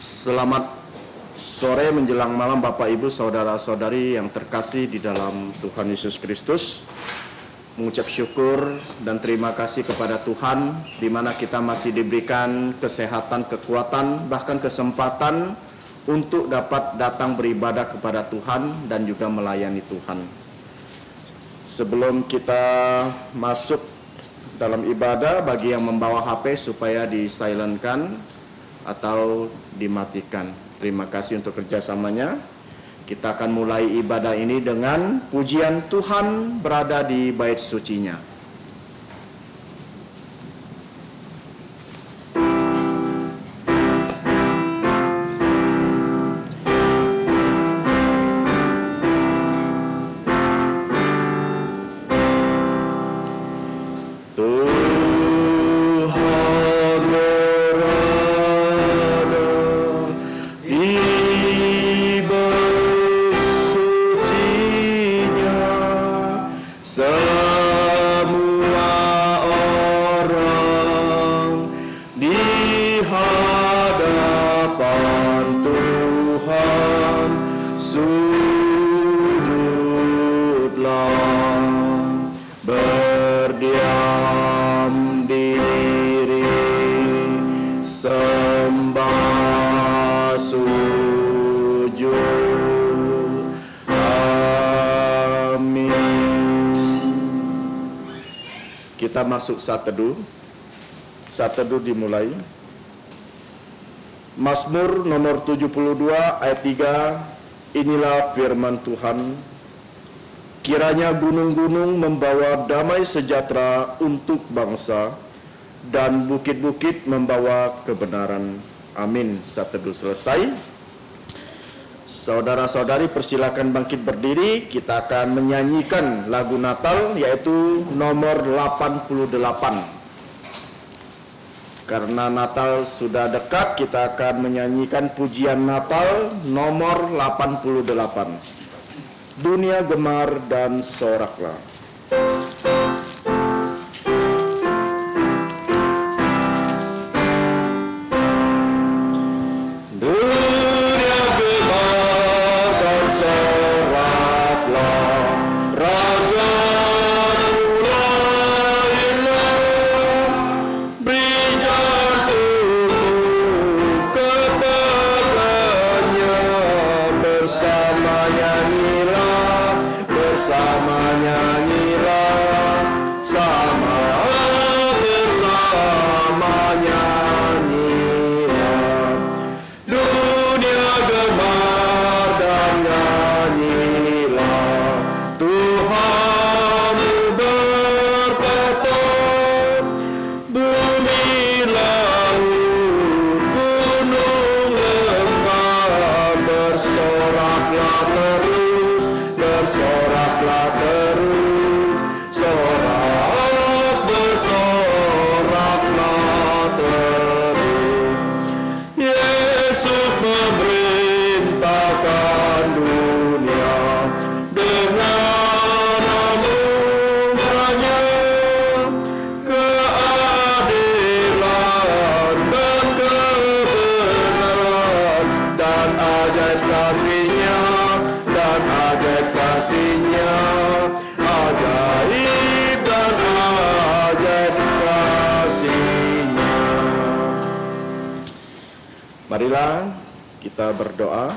Selamat sore menjelang malam Bapak Ibu Saudara-saudari yang terkasih di dalam Tuhan Yesus Kristus. Mengucap syukur dan terima kasih kepada Tuhan di mana kita masih diberikan kesehatan, kekuatan, bahkan kesempatan untuk dapat datang beribadah kepada Tuhan dan juga melayani Tuhan. Sebelum kita masuk dalam ibadah, bagi yang membawa HP supaya di-silentkan atau dimatikan. Terima kasih untuk kerjasamanya. Kita akan mulai ibadah ini dengan pujian Tuhan berada di bait sucinya. Kita masuk saat teduh. Saat teduh dimulai. Mazmur nomor 72 ayat 3. Inilah firman Tuhan. Kiranya gunung-gunung membawa damai sejahtera untuk bangsa dan bukit-bukit membawa kebenaran. Amin. Saat teduh selesai. Saudara-saudari persilakan bangkit berdiri. Kita akan menyanyikan lagu Natal yaitu nomor 88. Karena Natal sudah dekat, kita akan menyanyikan pujian Natal nomor 88. Dunia gemar dan soraklah. Marilah kita berdoa.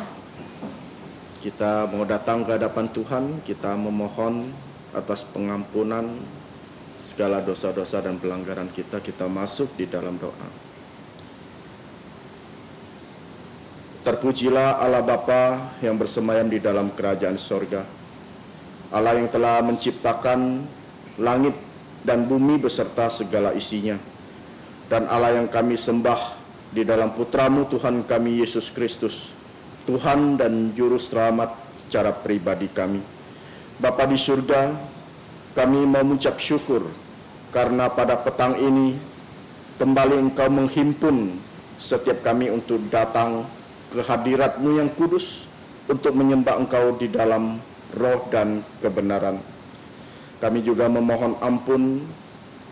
Kita mau datang ke hadapan Tuhan. Kita memohon atas pengampunan segala dosa-dosa dan pelanggaran kita. Kita masuk di dalam doa. Terpujilah Allah Bapa yang bersemayam di dalam kerajaan sorga. Allah yang telah menciptakan langit dan bumi beserta segala isinya. Dan Allah yang kami sembah di dalam Putramu Tuhan kami Yesus Kristus, Tuhan dan Juru Selamat secara pribadi kami. Bapa di surga, kami mau mengucap syukur karena pada petang ini kembali Engkau menghimpun setiap kami untuk datang ke hadirat-Mu yang kudus untuk menyembah Engkau di dalam roh dan kebenaran. Kami juga memohon ampun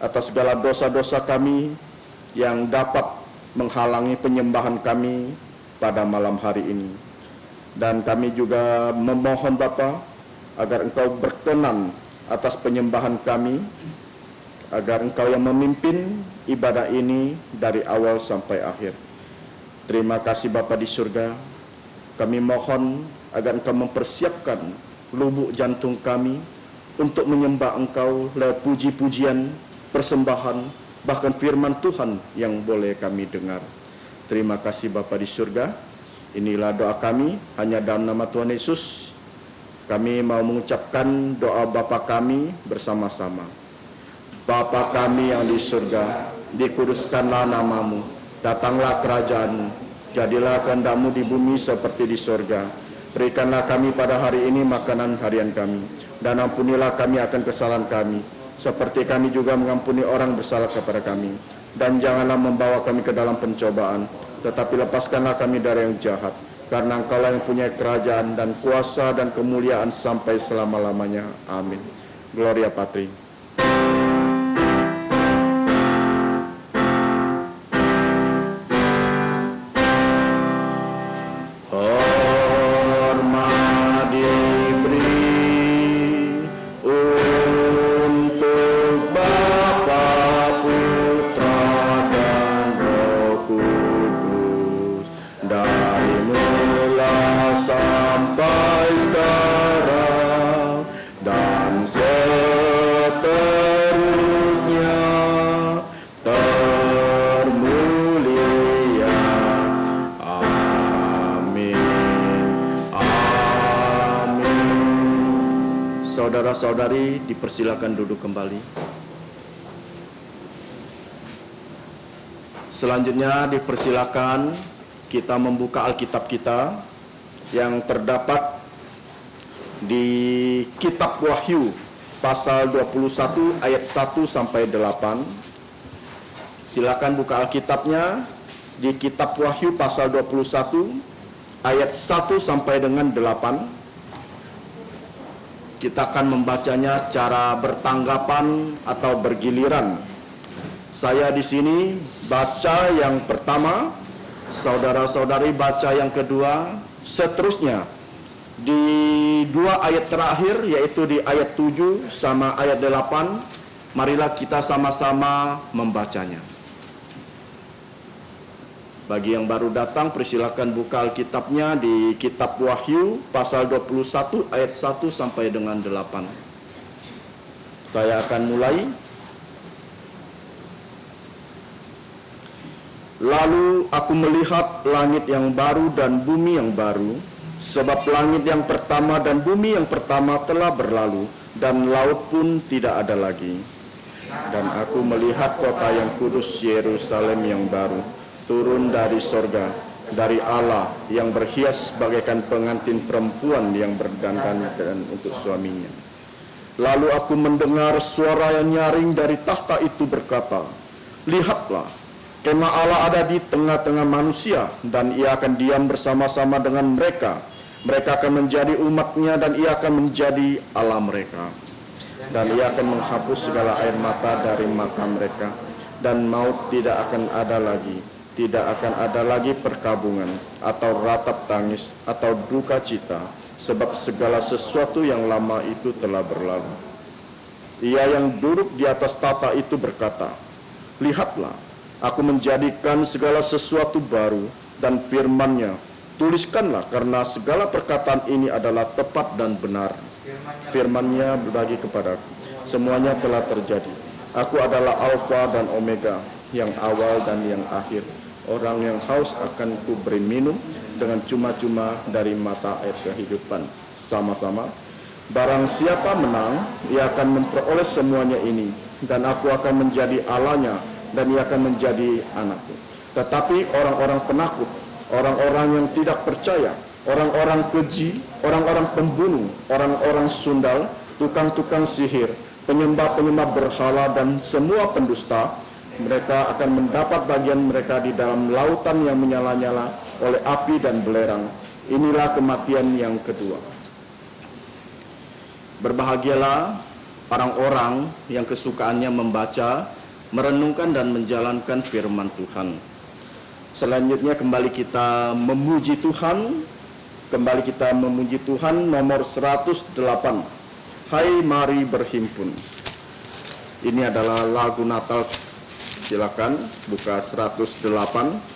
atas segala dosa-dosa kami yang dapat menghalangi penyembahan kami pada malam hari ini. Dan kami juga memohon Bapa agar Engkau berkenan atas penyembahan kami, agar Engkau yang memimpin ibadah ini dari awal sampai akhir. Terima kasih Bapa di surga. Kami mohon agar Engkau mempersiapkan lubuk jantung kami untuk menyembah Engkau lewat puji-pujian, persembahan, bahkan firman Tuhan yang boleh kami dengar. Terima kasih Bapa di surga. Inilah doa kami, hanya dalam nama Tuhan Yesus. Kami mau mengucapkan doa Bapa kami bersama-sama. Bapa kami yang di surga, dikuduskanlah namamu, datanglah kerajaanmu, jadilah kehendak-Mu di bumi seperti di surga. Berikanlah kami pada hari ini makanan harian kami, dan ampunilah kami akan kesalahan kami, seperti kami juga mengampuni orang bersalah kepada kami. Dan janganlah membawa kami ke dalam pencobaan, tetapi lepaskanlah kami dari yang jahat. Karena Engkaulah yang punya kerajaan dan kuasa dan kemuliaan sampai selama-lamanya. Amin. Gloria Patri. Saudara-saudari, dipersilakan duduk kembali. Selanjutnya dipersilakan kita membuka Alkitab kita yang terdapat di Kitab Wahyu pasal 21 ayat 1 sampai 8. Silakan buka Alkitabnya di Kitab Wahyu pasal 21 ayat 1 sampai dengan 8. Kita akan membacanya secara bertanggapan atau bergiliran. Saya di sini baca yang pertama, saudara-saudari baca yang kedua, seterusnya di dua ayat terakhir, yaitu di ayat 7 sama ayat 8, marilah kita sama-sama membacanya. Bagi yang baru datang, persilakan buka Alkitabnya di Kitab Wahyu pasal 21 ayat 1 sampai dengan 8. Saya akan mulai. Lalu aku melihat langit yang baru dan bumi yang baru, sebab langit yang pertama dan bumi yang pertama telah berlalu, dan laut pun tidak ada lagi. Dan aku melihat kota yang kudus Yerusalem yang baru turun dari sorga, dari Allah yang berhias bagaikan pengantin perempuan yang berdandan untuk suaminya. Lalu aku mendengar suara yang nyaring dari tahta itu berkata, lihatlah, kemah Allah ada di tengah-tengah manusia, dan ia akan diam bersama-sama dengan mereka. Mereka akan menjadi umatnya, dan ia akan menjadi Allah mereka. Dan ia akan menghapus segala air mata dari mata mereka, dan maut tidak akan ada lagi. Tidak akan ada lagi perkabungan, atau ratap tangis, atau duka cita, sebab segala sesuatu yang lama itu telah berlalu. Ia yang duduk di atas tahta itu berkata, lihatlah, aku menjadikan segala sesuatu baru, dan firman-Nya, tuliskanlah, karena segala perkataan ini adalah tepat dan benar. Firman-Nya berbagi kepadaku, semuanya telah terjadi. Aku adalah Alfa dan Omega, yang awal dan yang akhir. Orang yang haus akan kuberi minum dengan cuma-cuma dari mata air kehidupan. Sama-sama, barang siapa menang, ia akan memperoleh semuanya ini, dan aku akan menjadi Allahnya, dan ia akan menjadi anakku. Tetapi orang-orang penakut, orang-orang yang tidak percaya, orang-orang keji, orang-orang pembunuh, orang-orang sundal, tukang-tukang sihir, penyembah-penyembah berhala, dan semua pendusta, mereka akan mendapat bagian mereka di dalam lautan yang menyala-nyala oleh api dan belerang. Inilah kematian yang kedua. Berbahagialah orang-orang yang kesukaannya membaca, merenungkan dan menjalankan firman Tuhan. Selanjutnya kembali kita memuji Tuhan. Kembali kita memuji Tuhan nomor 108. Hai mari berhimpun. Ini adalah lagu Natal. Silakan buka 108.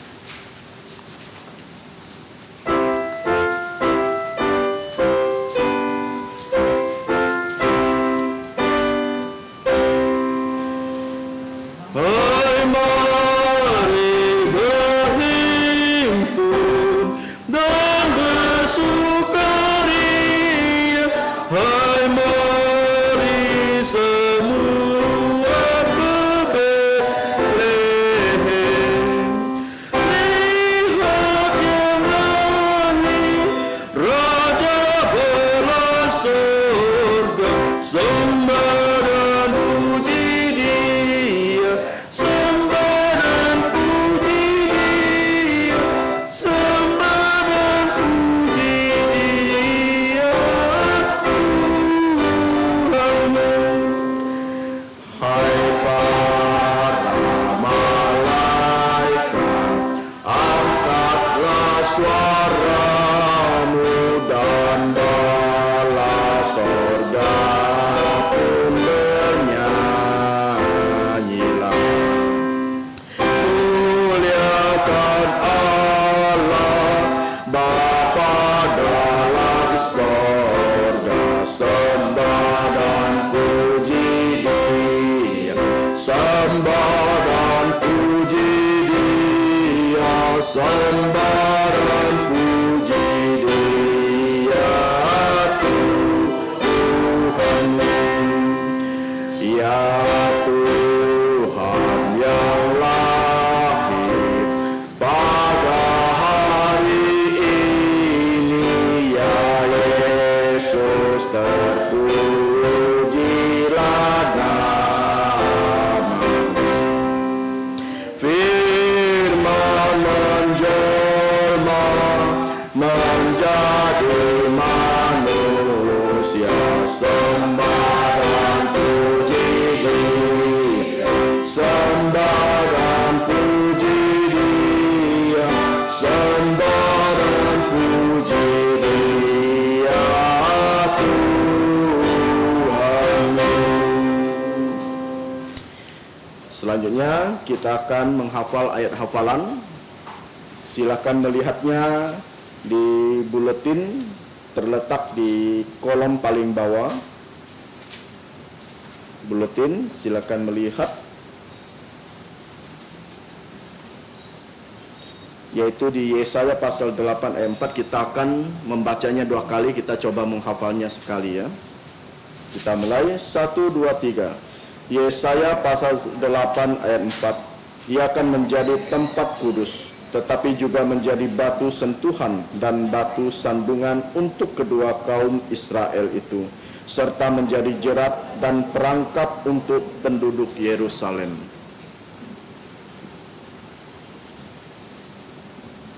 Selanjutnya kita akan menghafal ayat hafalan. Silakan melihatnya di buletin terletak di kolom paling bawah. Buletin, silakan melihat. Yaitu di Yesaya pasal 8 ayat 4, kita akan membacanya 2 kali, kita coba menghafalnya sekali ya. Kita mulai, 1, 2, 3. Yesaya pasal 8 ayat 4. Ia akan menjadi tempat kudus, tetapi juga menjadi batu sentuhan dan batu sandungan untuk kedua kaum Israel itu, serta menjadi jerat dan perangkap untuk penduduk Yerusalem.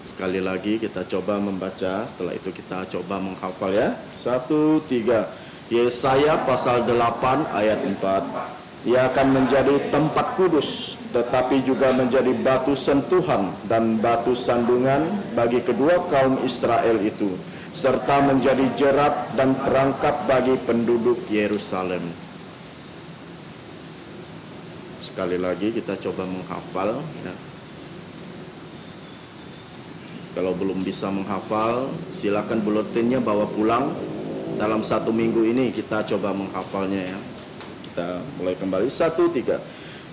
Sekali lagi kita coba membaca, setelah itu kita coba menghafal ya. 1, 3. Yesaya pasal 8 ayat 4. Ia akan menjadi tempat kudus, tetapi juga menjadi batu sentuhan dan batu sandungan bagi kedua kaum Israel itu, serta menjadi jerat dan perangkap bagi penduduk Yerusalem. Sekali lagi kita coba menghafal ya. Kalau belum bisa menghafal, silakan buletinnya bawa pulang. Dalam 1 minggu ini kita coba menghafalnya ya. Kita mulai kembali, 1, 3.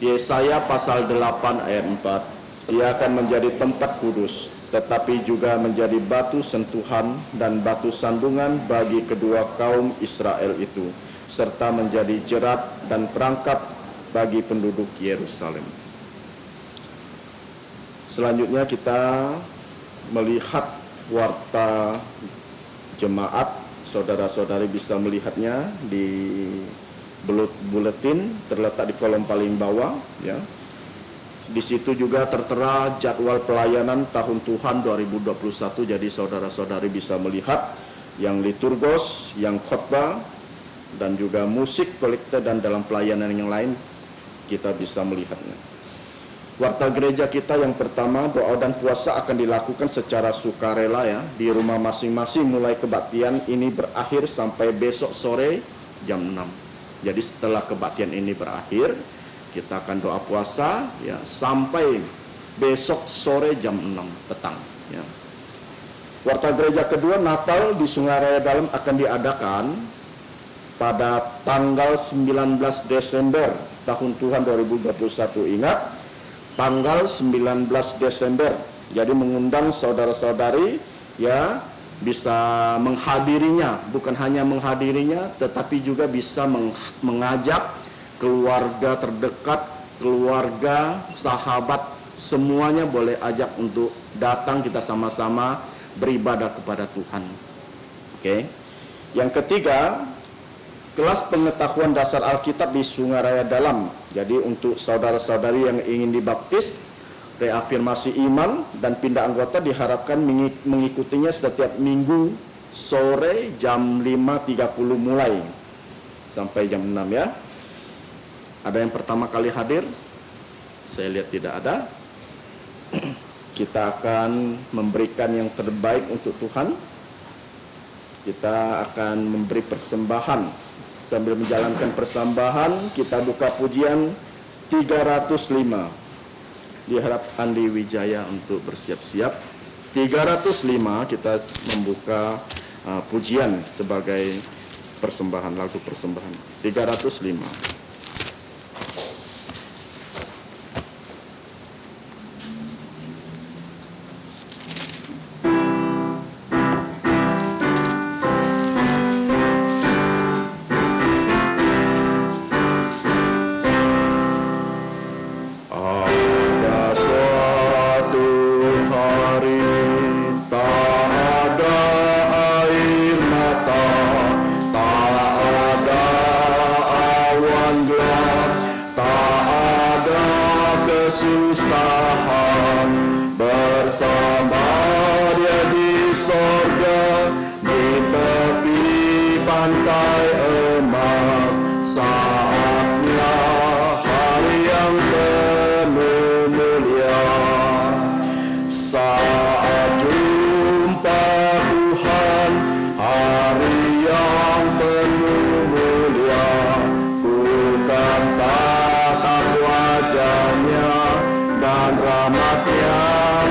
Yesaya pasal 8 ayat 4. Ia akan menjadi tempat kudus, tetapi juga menjadi batu sentuhan dan batu sandungan bagi kedua kaum Israel itu, serta menjadi jerat dan perangkap bagi penduduk Yerusalem. Selanjutnya kita melihat warta jemaat. Saudara-saudari bisa melihatnya di buletin terletak di kolom paling bawah ya. Di situ juga tertera jadwal pelayanan tahun Tuhan 2021, jadi saudara-saudari bisa melihat yang liturgos, yang khotbah, dan juga musik, pelikte, dan dalam pelayanan yang lain kita bisa melihatnya. Warta gereja kita yang pertama, doa dan puasa akan dilakukan secara sukarela ya, di rumah masing-masing mulai kebaktian ini berakhir sampai besok sore jam 6. Jadi setelah kebaktian ini berakhir, kita akan doa puasa ya sampai besok sore jam 6 petang ya. Warta gereja kedua, Natal di Sungai Raya Dalam akan diadakan pada tanggal 19 Desember tahun Tuhan 2021. Ingat, tanggal 19 Desember. Jadi mengundang saudara-saudari ya bisa menghadirinya, bukan hanya menghadirinya tetapi juga bisa mengajak keluarga terdekat, keluarga, sahabat, semuanya boleh ajak untuk datang kita sama-sama beribadah kepada Tuhan. Oke. Yang ketiga, kelas pengetahuan dasar Alkitab di Sungai Raya Dalam. Jadi untuk saudara-saudari yang ingin dibaptis, reafirmasi iman dan pindah anggota diharapkan mengikutinya setiap minggu sore jam 5.30 mulai sampai jam 6 ya. Ada yang pertama kali hadir? Saya lihat tidak ada. Kita akan memberikan yang terbaik untuk Tuhan. Kita akan memberi persembahan. Sambil menjalankan persembahan, kita buka pujian 305. Diharap Andi Wijaya untuk bersiap-siap. 305 kita membuka pujian sebagai persembahan, lagu persembahan. 305. Kesusahan bersama Dia di sorga, di tepi pantai emas. Saatnya hari yang penuh mulia, saat jumpa Tuhan, hari yang penuh mulia. Ku kan tatap wajahnya dan rahmatnya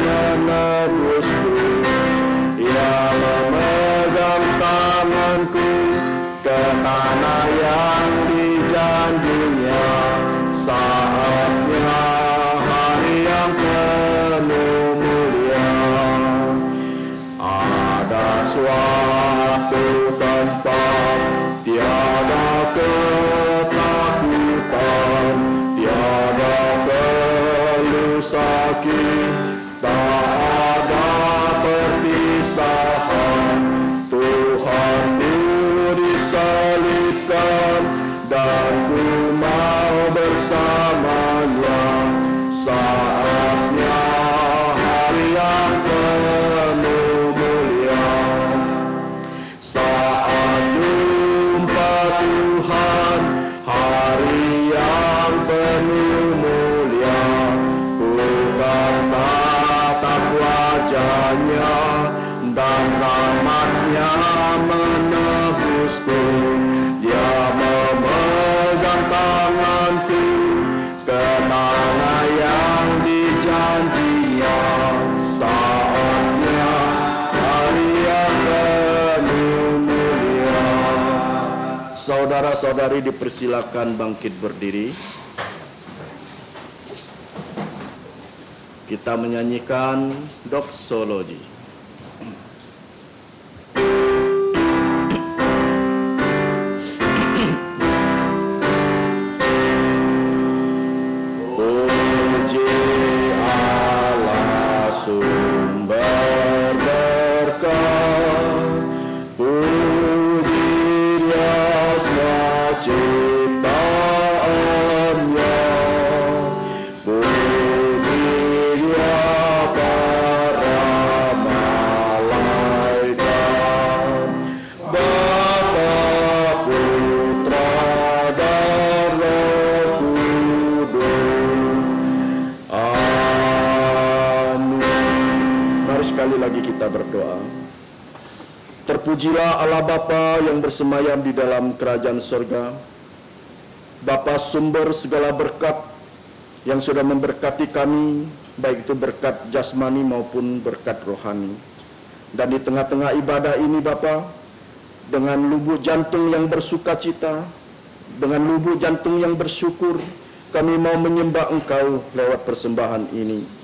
menebusku. Ia memegang tanganku ke tanah yang dijanjinya. Saatnya hari yang penuh mulia. Ada suatu tempat tiada ketakutan, tiada sakit, tak ada perpisahan. Tuhanku disalibkan dan ku mau bersamanya. Saatnya hari yang penuh mulia. Saat jumpa Tuhan, hari yang penuh mulia. Tatap wajahnya dan rahmatnya menebusku. Dia memegang tanganku ke tanah yang dijanjinya. Saatnya hari yang penuh mulia. Saudara-saudari dipersilakan bangkit berdiri. Kita menyanyikan doksologi. Puji Allah sumber berkat, puji Dia semua ciptaannya. Puji Dia para Mari sekali lagi kita berdoa. Terpujilah Allah Bapa yang bersemayam di dalam kerajaan sorga, Bapa sumber segala berkat yang sudah memberkati kami, baik itu berkat jasmani maupun berkat rohani. Dan di tengah-tengah ibadah ini Bapa, dengan lubuk jantung yang bersukacita, dengan lubuk jantung yang bersyukur, kami mau menyembah Engkau lewat persembahan ini.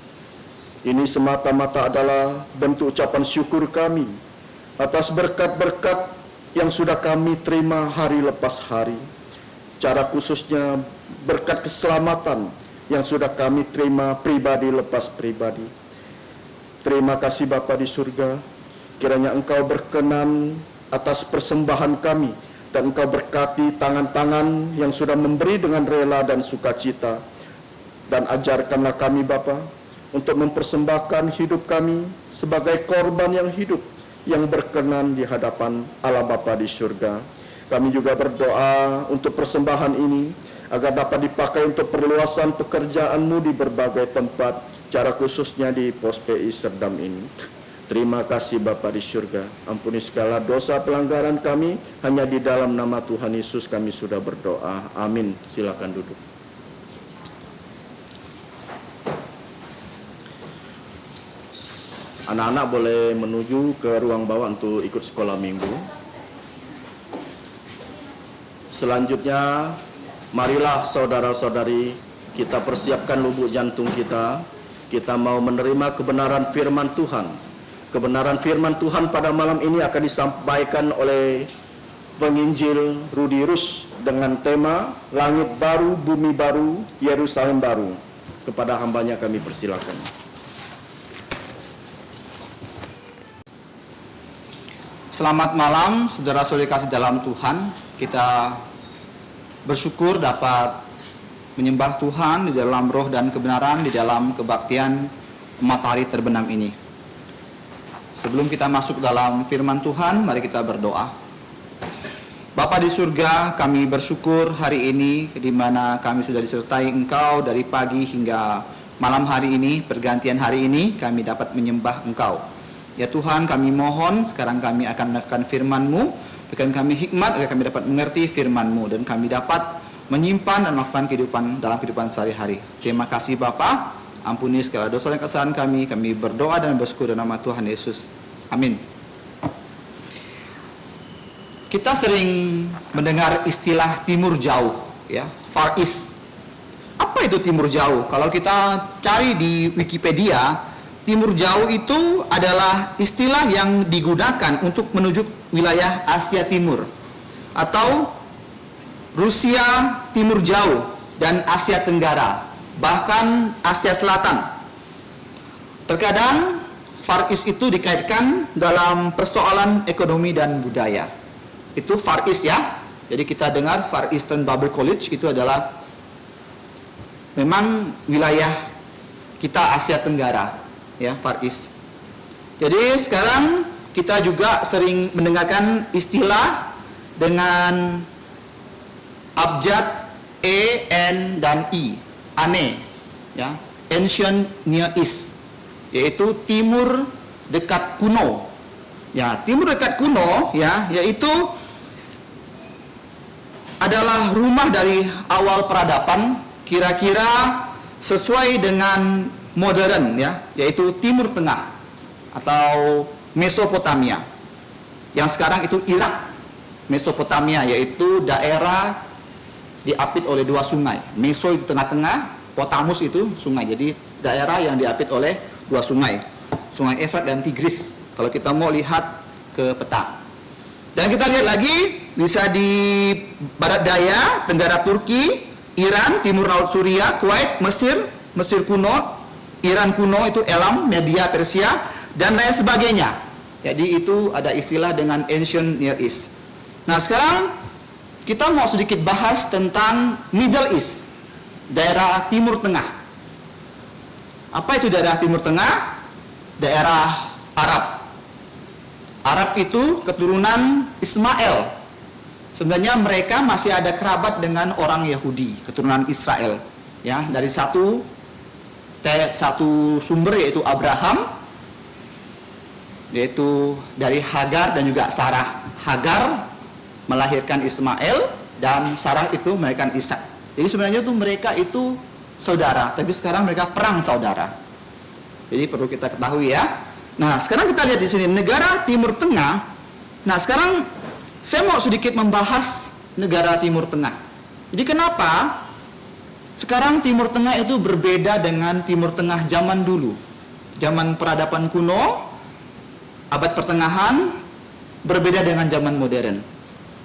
Ini semata-mata adalah bentuk ucapan syukur kami atas berkat-berkat yang sudah kami terima hari lepas hari. Cara khususnya berkat keselamatan yang sudah kami terima pribadi lepas pribadi. Terima kasih Bapa di surga, kiranya Engkau berkenan atas persembahan kami, dan Engkau berkati tangan-tangan yang sudah memberi dengan rela dan sukacita. Dan ajarkanlah kami Bapa untuk mempersembahkan hidup kami sebagai korban yang hidup, yang berkenan di hadapan Allah Bapa di surga. Kami juga berdoa untuk persembahan ini agar dapat dipakai untuk perluasan pekerjaan-Mu di berbagai tempat, cara khususnya di Pos PI Serdam ini. Terima kasih Bapa di surga. Ampuni segala dosa pelanggaran kami, hanya di dalam nama Tuhan Yesus kami sudah berdoa. Amin. Silakan duduk. Anak-anak boleh menuju ke ruang bawah untuk ikut sekolah minggu. Selanjutnya, marilah saudara-saudari kita persiapkan lubuk jantung kita. Kita mau menerima kebenaran firman Tuhan. Kebenaran firman Tuhan pada malam ini akan disampaikan oleh penginjil Rudi Rus dengan tema Langit Baru, Bumi Baru, Yerusalem Baru. Kepada hambanya kami persilakan. Selamat malam, saudara-saudari kasih dalam Tuhan. Kita bersyukur dapat menyembah Tuhan di dalam roh dan kebenaran, di dalam kebaktian matahari terbenam ini. Sebelum kita masuk dalam firman Tuhan, mari kita berdoa. Bapa di surga, kami bersyukur hari ini di mana kami sudah disertai Engkau dari pagi hingga malam hari ini, pergantian hari ini, kami dapat menyembah Engkau. Ya Tuhan, kami mohon sekarang kami akan melakukan firman-Mu, berikan kami hikmat agar kami dapat mengerti firman-Mu dan kami dapat menyimpan dan melakukan kehidupan dalam kehidupan sehari-hari. Terima kasih Bapa, ampuni segala dosa dan kesalahan kami berdoa dan bersyukur dalam nama Tuhan Yesus. Amin. Kita sering mendengar istilah timur jauh, ya, Far East. Apa itu timur jauh? Kalau kita cari di Wikipedia, timur jauh itu adalah istilah yang digunakan untuk menuju wilayah Asia Timur atau Rusia Timur Jauh dan Asia Tenggara, bahkan Asia Selatan. Terkadang Far East itu dikaitkan dalam persoalan ekonomi dan budaya. Itu Far East ya. Jadi kita dengar Far Eastern Bible College itu adalah memang wilayah kita Asia Tenggara. Ya, Far East. Jadi sekarang kita juga sering mendengarkan istilah dengan abjad E, N, dan I, ANE, ya, Ancient Near East, yaitu timur dekat kuno. Ya, timur dekat kuno, ya, yaitu adalah rumah dari awal peradaban, kira-kira sesuai dengan modern, ya, yaitu Timur Tengah atau Mesopotamia. Yang sekarang itu Irak. Mesopotamia yaitu daerah diapit oleh dua sungai. Meso itu tengah-tengah, Potamus itu sungai. Jadi daerah yang diapit oleh dua sungai, Sungai Efrat dan Tigris. Kalau kita mau lihat ke peta. Dan kita lihat lagi bisa di barat daya, Tenggara Turki, Iran, Timur Laut Suria, Kuwait, Mesir, Mesir kuno, Iran kuno itu Elam, Media, Persia, dan lain sebagainya. Jadi itu ada istilah dengan Ancient Near East. Nah sekarang kita mau sedikit bahas tentang Middle East, daerah Timur Tengah. Apa itu daerah Timur Tengah? Daerah Arab. Arab itu keturunan Ismail. Sebenarnya mereka masih ada kerabat dengan orang Yahudi, keturunan Israel. Ya, dari satu sumber yaitu Abraham, yaitu dari Hagar dan juga Sarah. Hagar melahirkan Ismail dan Sarah itu melahirkan Ishak. Jadi sebenarnya tuh mereka itu saudara, tapi sekarang mereka perang saudara. Jadi perlu kita ketahui ya. Nah, sekarang kita lihat di sini negara Timur Tengah. Nah, sekarang saya mau sedikit membahas negara Timur Tengah. Jadi kenapa sekarang Timur Tengah itu berbeda dengan Timur Tengah zaman dulu? Zaman peradaban kuno, abad pertengahan, berbeda dengan zaman modern.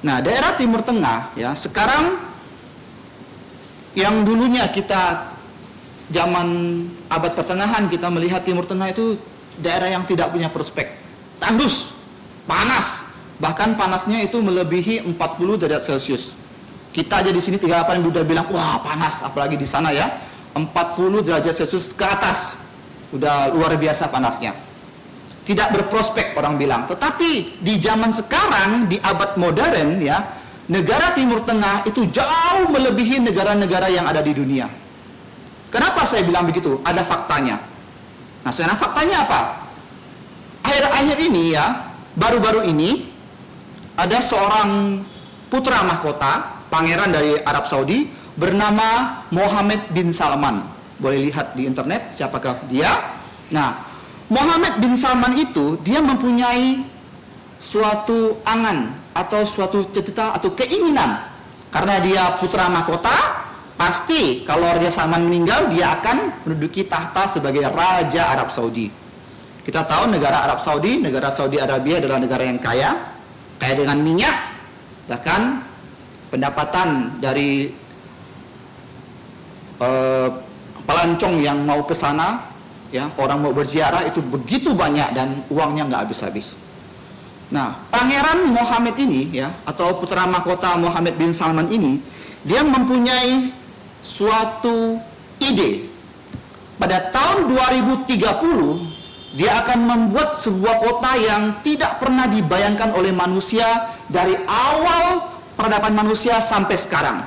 Nah, daerah Timur Tengah ya, sekarang yang dulunya kita zaman abad pertengahan kita melihat Timur Tengah itu daerah yang tidak punya prospek, tandus, panas, bahkan panasnya itu melebihi 40 derajat Celcius. Kita aja di sini 38 udah bilang wah panas, apalagi di sana ya 40 derajat Celcius ke atas, udah luar biasa panasnya. Tidak berprospek orang bilang. Tetapi di zaman sekarang di abad modern ya, negara Timur Tengah itu jauh melebihi negara-negara yang ada di dunia. Kenapa saya bilang begitu? Ada faktanya. Nah, sekarang faktanya apa? Akhir-akhir ini ya, baru-baru ini ada seorang putra mahkota, pangeran dari Arab Saudi bernama Mohammed bin Salman. Boleh lihat di internet siapakah dia. Nah, Mohammed bin Salman itu dia mempunyai suatu angan atau suatu cita-cita atau keinginan. Karena dia putra mahkota, pasti kalau Raja Salman meninggal dia akan menduduki tahta sebagai Raja Arab Saudi. Kita tahu negara Arab Saudi, negara Saudi Arabia adalah negara yang kaya dengan minyak. Bahkan pendapatan dari pelancong yang mau ke sana, ya orang mau berziarah itu begitu banyak dan uangnya nggak habis-habis. Nah, Pangeran Mohammed ini ya, atau putra mahkota Mohammed bin Salman ini, dia mempunyai suatu ide. Pada tahun 2030 dia akan membuat sebuah kota yang tidak pernah dibayangkan oleh manusia dari awal peradaban manusia sampai sekarang.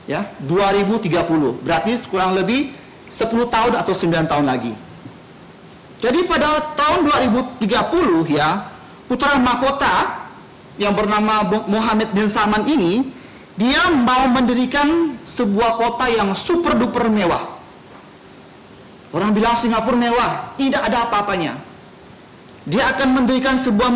Ya, 2030. Berarti kurang lebih 10 tahun atau 9 tahun lagi. Jadi pada tahun 2030 ya, putra mahkota yang bernama Mohammed bin Salman ini, dia mau mendirikan sebuah kota yang super duper mewah. Orang bilang Singapura mewah, tidak ada apa-apanya. Dia akan mendirikan sebuah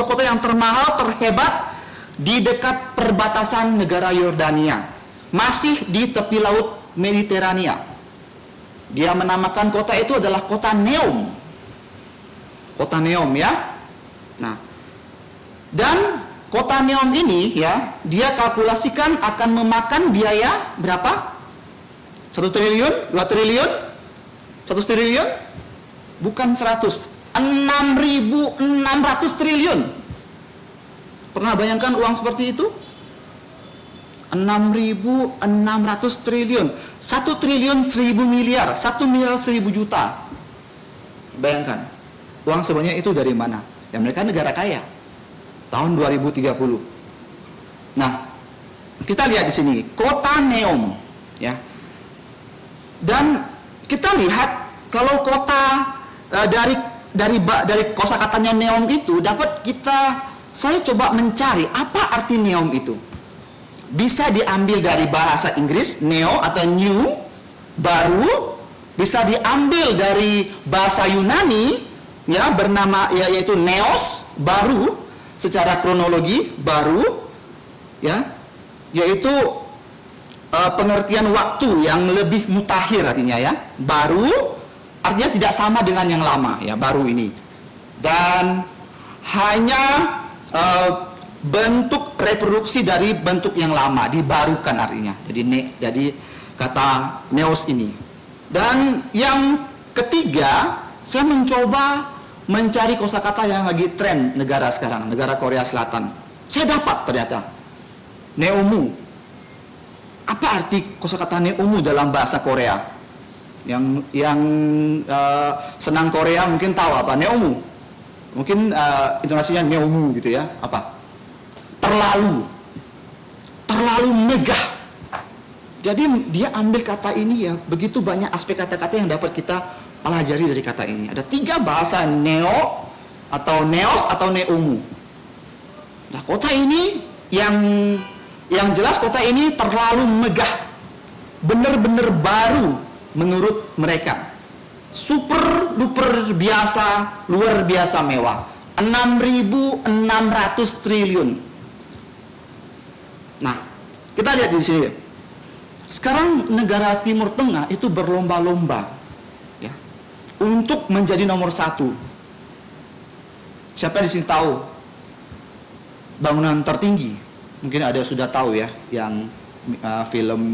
kota yang termahal, terhebat di dekat perbatasan negara Yordania, masih di tepi laut Mediterania. Dia menamakan kota itu adalah kota Neom. Kota Neom ya. Nah, dan kota Neom ini ya, dia kalkulasikan akan memakan biaya berapa? 1 triliun, 2 triliun, 1 triliun? Bukan 100, 6.600 triliun. Pernah bayangkan uang seperti itu? 6.600 triliun, 1 triliun 1.000 miliar, 1 miliar 1.000 juta. Bayangkan, uang sebanyak itu dari mana? Ya mereka negara kaya. Tahun 2030. Nah, kita lihat di sini, kota Neom, ya. Dan kita lihat kalau kota dari kosakatanya Neom itu dapat saya coba mencari apa arti Neom itu. Bisa diambil dari bahasa Inggris neo atau new, baru, bisa diambil dari bahasa Yunani ya bernama yaitu neos, baru, secara kronologi baru ya, yaitu pengertian waktu yang lebih mutakhir artinya ya. Baru artinya tidak sama dengan yang lama ya, baru ini. Dan hanya bentuk reproduksi dari bentuk yang lama, dibarukan artinya. Jadi kata neos ini. Dan yang ketiga, saya mencoba mencari kosakata yang lagi tren negara sekarang, negara Korea Selatan. Saya dapat ternyata neomu. Apa arti kosakata neomu dalam bahasa Korea? Yang senang Korea mungkin tahu apa neomu. Mungkin intonasinya neomu gitu ya. Apa? Terlalu megah. Jadi dia ambil kata ini ya, begitu banyak aspek kata-kata yang dapat kita pelajari dari kata ini. Ada 3 bahasa neo, atau Neos atau Neumu. Nah, kota ini yang jelas kota ini terlalu megah, benar-benar baru menurut mereka, super duper biasa, luar biasa mewah, 6.600 triliun. Nah, kita lihat di sini. Sekarang negara Timur Tengah itu berlomba-lomba ya, untuk menjadi nomor satu. Siapa di sini tahu bangunan tertinggi? Mungkin ada sudah tahu ya, yang film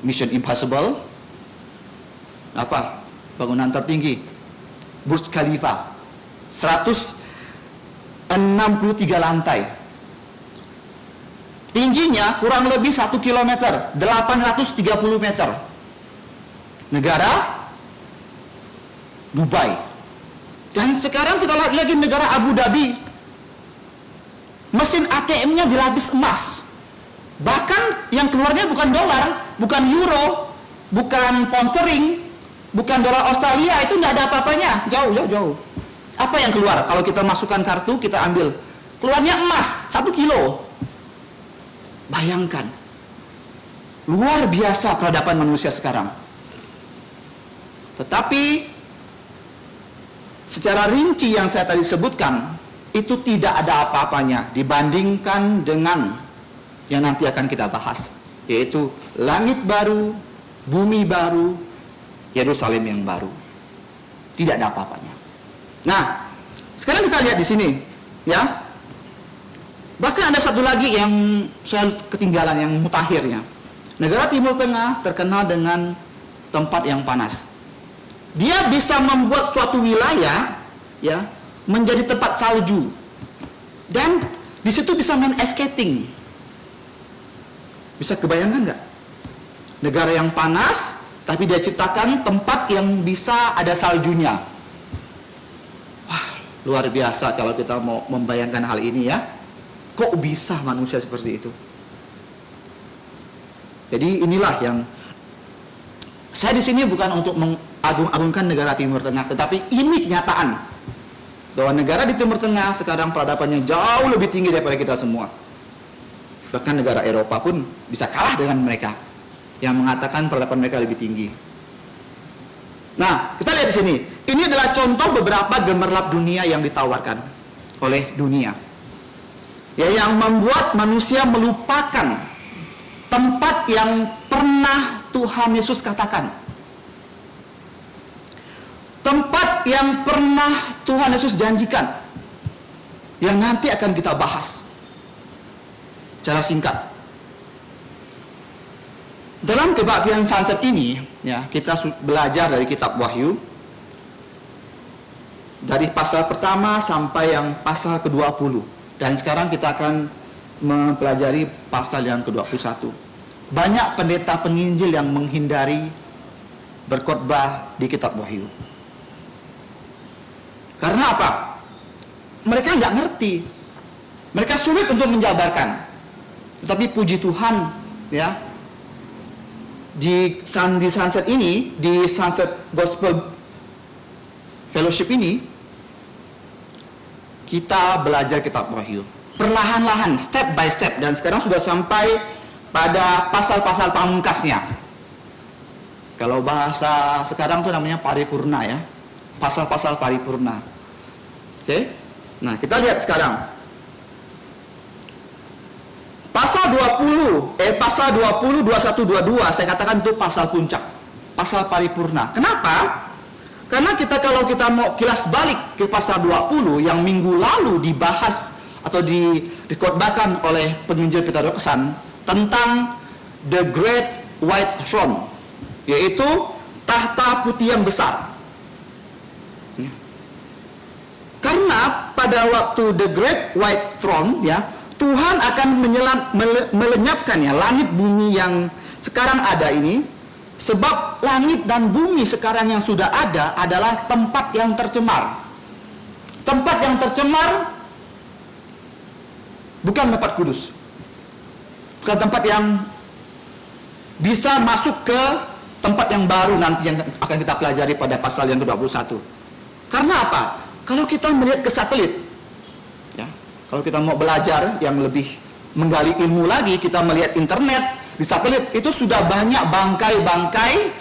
Mission Impossible. Apa bangunan tertinggi? Burj Khalifa, 163 lantai. Tingginya kurang lebih 1 km, 830 meter. Negara Dubai. Dan sekarang kita lihat lagi negara Abu Dhabi. Mesin ATM-nya dilapis emas. Bahkan yang keluarnya bukan dolar, bukan euro, bukan pound sterling, bukan dolar Australia, itu nggak ada apa-apanya. Jauh. Apa yang keluar? Kalau kita masukkan kartu, kita ambil. Keluarnya emas, 1 kilo. Bayangkan, luar biasa peradaban manusia sekarang. Tetapi secara rinci yang saya tadi sebutkan, itu tidak ada apa-apanya dibandingkan dengan yang nanti akan kita bahas, yaitu langit baru, bumi baru, Yerusalem yang baru. Tidak ada apa-apanya. Nah, sekarang kita lihat di sini, ya. Bahkan ada satu lagi yang saya ketinggalan, yang mutakhirnya. Negara Timur Tengah terkenal dengan tempat yang panas. Dia bisa membuat suatu wilayah ya menjadi tempat salju. Dan di situ bisa main ice skating. Bisa kebayangkan nggak? Negara yang panas, tapi dia ciptakan tempat yang bisa ada saljunya. Wah, luar biasa kalau kita mau membayangkan hal ini ya. Kok bisa manusia seperti itu? Jadi inilah yang saya di sini bukan untuk mengagung-agungkan negara Timur Tengah, tetapi ini kenyataan bahwa negara di Timur Tengah sekarang peradabannya jauh lebih tinggi daripada kita semua. Bahkan negara Eropa pun bisa kalah dengan mereka yang mengatakan peradaban mereka lebih tinggi. Nah, kita lihat di sini. Ini adalah contoh beberapa gemerlap dunia yang ditawarkan oleh dunia. Ya, yang membuat manusia melupakan tempat yang pernah Tuhan Yesus katakan. Tempat yang pernah Tuhan Yesus janjikan. Yang nanti akan kita bahas secara singkat. Dalam kebaktian sunset ini, ya, kita belajar dari kitab Wahyu. Dari pasal pertama sampai yang pasal ke-20. Dan sekarang kita akan mempelajari pasal yang ke-21. Banyak pendeta penginjil yang menghindari berkhotbah di kitab Wahyu. Karena apa? Mereka nggak ngerti. Mereka sulit untuk menjabarkan. Tetapi puji Tuhan, ya, di Sunset ini, di Sunset Gospel Fellowship ini, kita belajar kitab Wahyu perlahan-lahan, step by step, dan sekarang sudah sampai pada pasal-pasal pamungkasnya. Kalau bahasa sekarang itu namanya paripurna ya, pasal-pasal paripurna. Oke? Nah, kita lihat sekarang pasal 20, pasal 20, 21, 22 saya katakan itu pasal puncak, pasal paripurna. Kenapa? Karena kalau kita mau kilas balik ke pasal 20 yang minggu lalu dibahas atau dikhotbahkan oleh penginjil Petrus Kesan tentang the great white throne, yaitu tahta putih yang besar. Karena pada waktu the great white throne, ya, Tuhan akan melenyapkannya langit bumi yang sekarang ada ini. Sebab langit dan bumi sekarang yang sudah ada adalah tempat yang tercemar. Tempat yang tercemar bukan tempat kudus. Bukan tempat yang bisa masuk ke tempat yang baru nanti yang akan kita pelajari pada pasal yang ke-21. Karena apa? Kalau kita melihat ke satelit, ya, kalau kita mau belajar yang lebih menggali ilmu lagi, kita melihat internet di satelit itu sudah banyak bangkai-bangkai,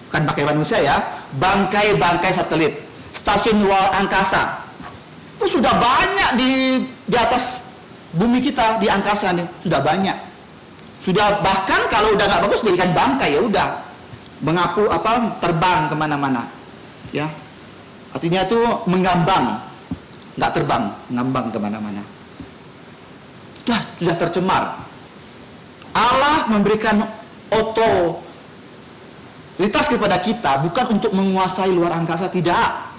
bukan bangkai manusia ya, bangkai-bangkai satelit, stasiun luar angkasa. Itu sudah banyak di atas bumi kita, di angkasa nih, sudah banyak. Sudah bahkan kalau udah nggak bagus jadikan bangkai, ya udah mengapu terbang kemana-mana, ya. Artinya itu mengambang, nggak terbang, ngambang kemana-mana. Sudah tercemar. Allah memberikan otoritas kepada kita bukan untuk menguasai luar angkasa, tidak.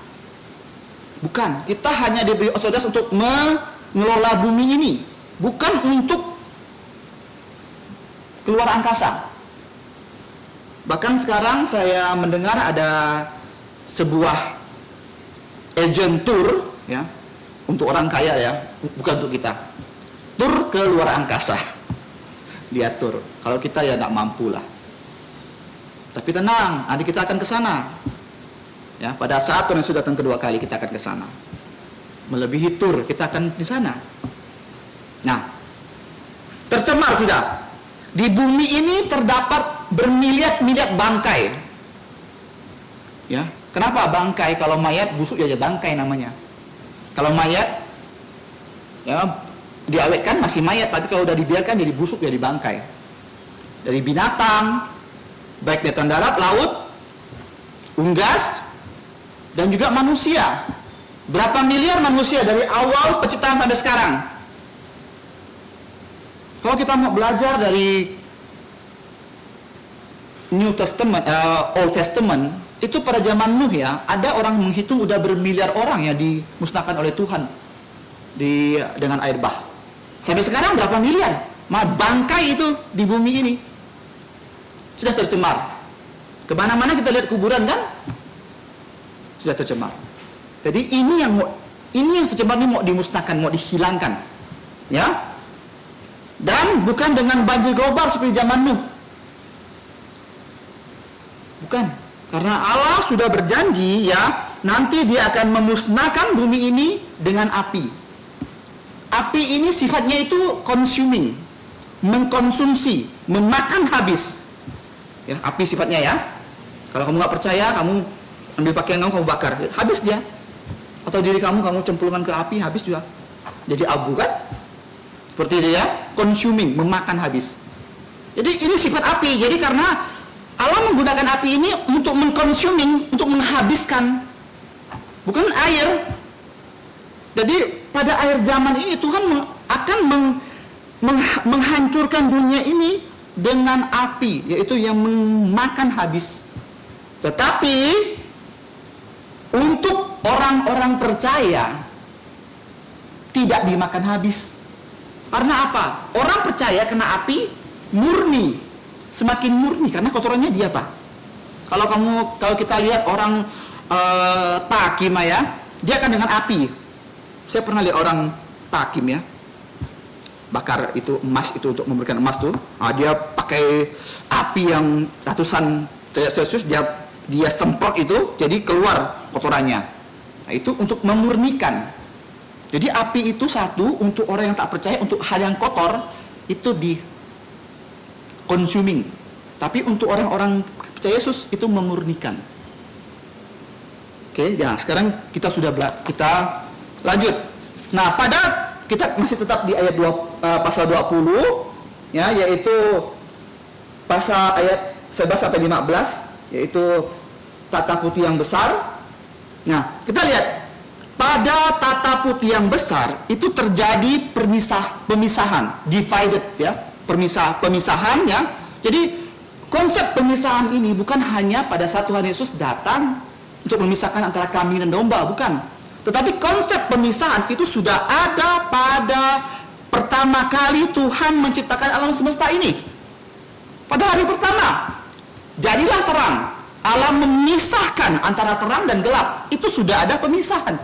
Bukan, kita hanya diberi otoritas untuk mengelola bumi ini, bukan untuk keluar angkasa. Bahkan sekarang saya mendengar ada sebuah agent tour, ya, untuk orang kaya, ya, bukan untuk kita. Tur ke luar angkasa. Dia tur. Kalau kita ya tidak mampu lah. Tapi tenang, nanti kita akan ke sana. Ya, pada saat Tuhan Yesus datang kedua kali kita akan ke sana. Melebihi tur, kita akan di sana. Nah, tercemar sudah. Di bumi ini terdapat bermiliat-miliat bangkai. Ya, kenapa bangkai? Kalau mayat busuk aja bangkai namanya. Kalau mayat, ya, diawetkan masih mayat, tapi kalau udah dibiarkan jadi busuk jadi bangkai. Dari binatang, baik binatang darat, laut, unggas, dan juga manusia. Berapa miliar manusia dari awal penciptaan sampai sekarang? Kalau kita mau belajar dari New Testament, Old Testament, itu pada zaman Nuh, ya, ada orang menghitung udah bermiliar orang ya dimusnahkan oleh Tuhan dengan air bah. Sampai sekarang berapa miliar? Bangkai itu di bumi ini sudah tercemar. Kemana-mana kita lihat kuburan kan, sudah tercemar. Jadi ini yang tercemar ini mau dimusnahkan, mau dihilangkan, ya. Dan bukan dengan banjir global seperti zaman Nuh. Bukan. Karena Allah sudah berjanji, ya, nanti dia akan memusnahkan bumi ini dengan api. Api ini sifatnya itu consuming, mengkonsumsi, memakan habis. Ya, api sifatnya, ya. Kalau kamu nggak percaya, kamu ambil pakaian kamu bakar, habis dia. Atau diri kamu cemplungkan ke api, habis juga. Jadi abu kan? Seperti itu, ya, consuming, memakan habis. Jadi ini sifat api. Jadi karena Allah menggunakan api ini untuk mengkonsuming, untuk menghabiskan, bukan air. Jadi pada akhir zaman ini Tuhan akan menghancurkan dunia ini dengan api, yaitu yang memakan habis. Tetapi untuk orang-orang percaya tidak dimakan habis. Karena apa? Orang percaya kena api murni, semakin murni karena kotorannya dia, Pak. Kalau kita lihat orang takim, ya, dia akan dengan api. Saya pernah lihat orang takim, ya, bakar itu emas itu untuk memberikan emas tuh. Dia pakai api yang ratusan derajat Celcius, dia semprot itu, jadi keluar kotorannya. Nah, itu untuk memurnikan. Jadi api itu satu untuk orang yang tak percaya, untuk hal yang kotor itu di consuming. Tapi untuk orang-orang percaya Yesus itu memurnikan. Oke, ya, sekarang kita lanjut. Nah, kita masih tetap di ayat pasal 20, ya, yaitu pasal ayat 11 sampai 15, yaitu tata putih yang besar. Nah, kita lihat pada tata putih yang besar itu terjadi pemisahan, divided, ya, pemisahan, ya. Jadi konsep pemisahan ini bukan hanya pada saat Tuhan Yesus datang untuk memisahkan antara kambing dan domba, bukan. Tetapi konsep pemisahan itu sudah ada pada pertama kali Tuhan menciptakan alam semesta ini. Pada hari pertama, jadilah terang. Allah memisahkan antara terang dan gelap. Itu sudah ada pemisahan.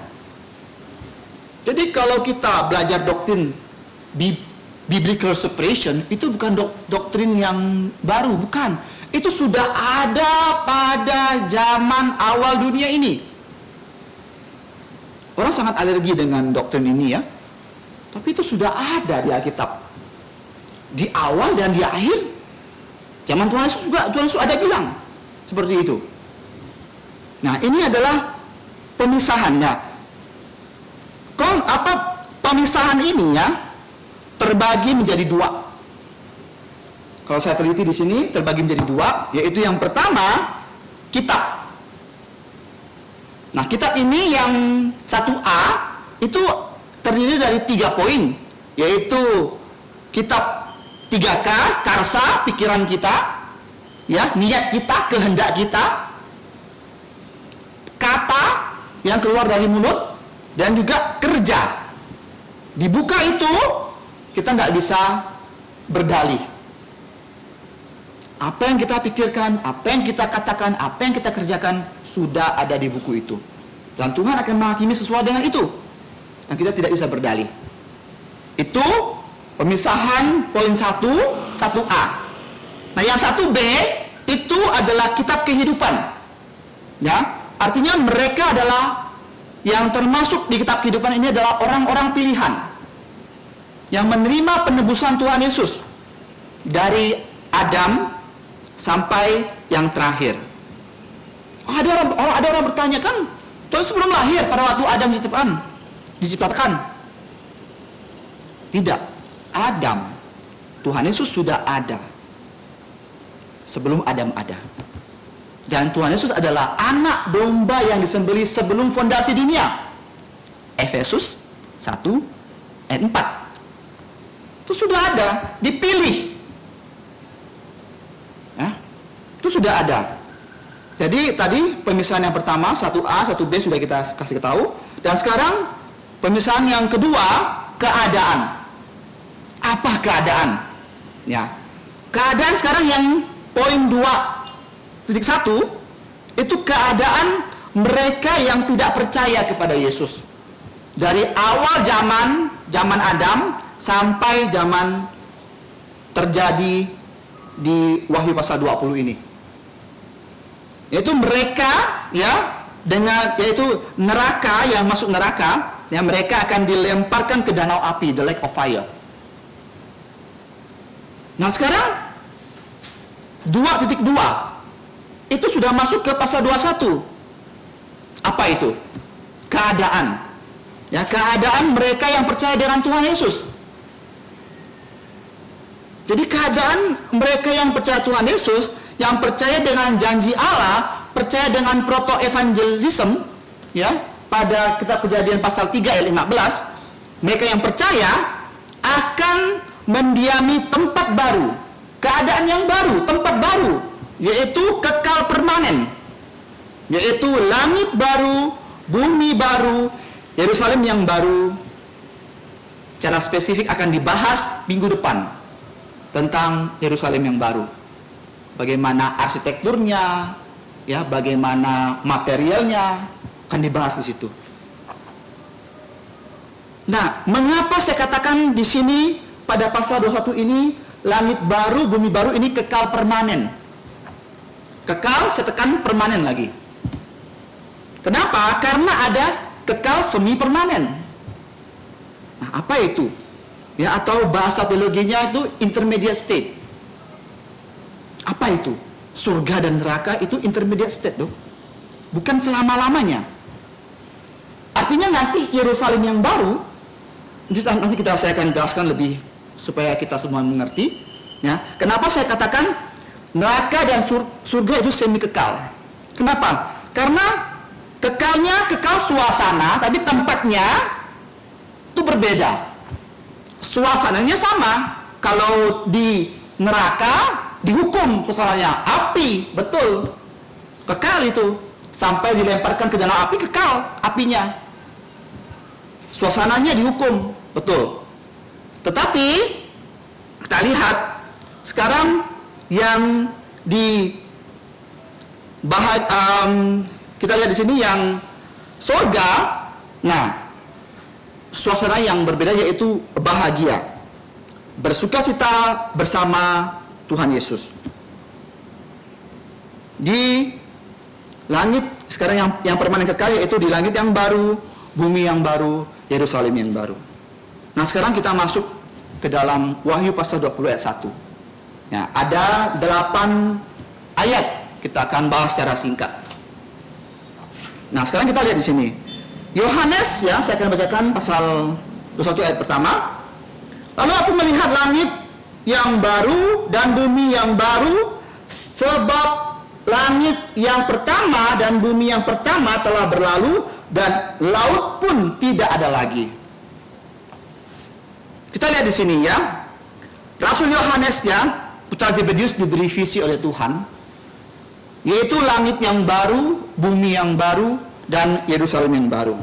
Jadi kalau kita belajar doktrin biblical separation, itu bukan doktrin yang baru, bukan. Itu sudah ada pada zaman awal dunia ini. orang sangat alergi dengan doktrin ini ya. Tapi itu sudah ada di Alkitab. Di awal dan di akhir. Zaman Tuhan Yesus juga, Tuhan Yesus ada bilang seperti itu. Nah, ini adalah pemisahannya. Pemisahan ini ya terbagi menjadi dua. Kalau saya teliti di sini terbagi menjadi dua, yaitu yang pertama kitab. Nah, kitab ini yang 1A itu terdiri dari 3 poin, yaitu kitab 3K, karsa, pikiran kita, ya, niat kita, kehendak kita, kata yang keluar dari mulut, dan juga kerja. Dibuka itu, kita nggak bisa berdalih. Apa yang kita pikirkan, apa yang kita katakan, apa yang kita kerjakan, sudah ada di buku itu. Dan Tuhan akan menghakimi sesuai dengan itu. Dan kita tidak bisa berdalih. Itu pemisahan poin 1A. Nah, yang 1B itu adalah kitab kehidupan. Ya, artinya mereka adalah yang termasuk di kitab kehidupan ini adalah orang-orang pilihan yang menerima penebusan Tuhan Yesus dari Adam sampai yang terakhir. Ada orang bertanya, kan Tuhan sebelum lahir pada waktu Adam diciptakan? Tidak. Adam, Tuhan Yesus sudah ada sebelum Adam ada. Dan Tuhan Yesus adalah anak domba yang disembelih sebelum fondasi dunia. Efesus 1 ayat 4. Itu sudah ada, dipilih. Ya, itu sudah ada. Jadi tadi pemisahan yang pertama 1A, 1B sudah kita kasih tahu. Dan sekarang pemisahan yang kedua, keadaan. Apa keadaan? Ya, keadaan sekarang yang poin 2.1 itu keadaan mereka yang tidak percaya kepada Yesus. Dari awal zaman Adam sampai zaman terjadi di Wahyu pasal 20 ini. Yaitu mereka ya yaitu neraka, yang masuk neraka, yang mereka akan dilemparkan ke danau api, the lake of fire. Nah, sekarang 2.2 itu sudah masuk ke pasal 21. Apa itu? Keadaan. Ya, keadaan mereka yang percaya dengan Tuhan Yesus. Jadi keadaan mereka yang percaya Tuhan Yesus, yang percaya dengan janji Allah, percaya dengan proto-evangelism, ya, pada kitab Kejadian pasal 3 ayat 15, mereka yang percaya akan mendiami tempat baru, keadaan yang baru, tempat baru, yaitu kekal permanen, yaitu langit baru, bumi baru, Yerusalem yang baru. Secara spesifik akan dibahas minggu depan tentang Yerusalem yang baru. Bagaimana arsitekturnya, ya, bagaimana materialnya, akan dibahas di situ. Nah, mengapa saya katakan di sini pada pasal 21 ini langit baru, bumi baru ini kekal permanen? Kekal, saya tekan permanen lagi. Kenapa? Karena ada kekal semi permanen. Nah, apa itu? Ya, atau bahasa teologinya itu intermediate state. Apa itu? Surga dan neraka itu intermediate state, loh. Bukan selama-lamanya. Artinya nanti Yerusalem yang baru, nanti saya akan jelaskan lebih supaya kita semua mengerti. Ya, kenapa saya katakan neraka dan surga itu semi kekal? Kenapa? Karena kekalnya kekal suasana, tapi tempatnya itu berbeda. Suasananya sama. Kalau di neraka dihukum suasananya, api, betul, kekal itu, sampai dilemparkan ke danau api, kekal apinya, suasananya dihukum, betul. Tetapi kita lihat sekarang yang kita lihat di sini yang surga. Nah, suasana yang berbeda yaitu bahagia, bersukacita bersama Tuhan Yesus. Di langit sekarang yang permanen kekal, yaitu di langit yang baru, bumi yang baru, Yerusalem yang baru. Nah, sekarang kita masuk ke dalam Wahyu pasal 20 ayat 1. Ya, ada 8 ayat kita akan bahas secara singkat. Nah, sekarang kita lihat di sini. Yohanes, ya, saya akan bacakan pasal 21 ayat pertama. Lalu aku melihat langit yang baru dan bumi yang baru, sebab langit yang pertama dan bumi yang pertama telah berlalu dan laut pun tidak ada lagi. Kita lihat di sini, ya. Rasul Yohanes, ya, putra Zebedius, diberi visi oleh Tuhan, yaitu langit yang baru, bumi yang baru, dan Yerusalem yang baru.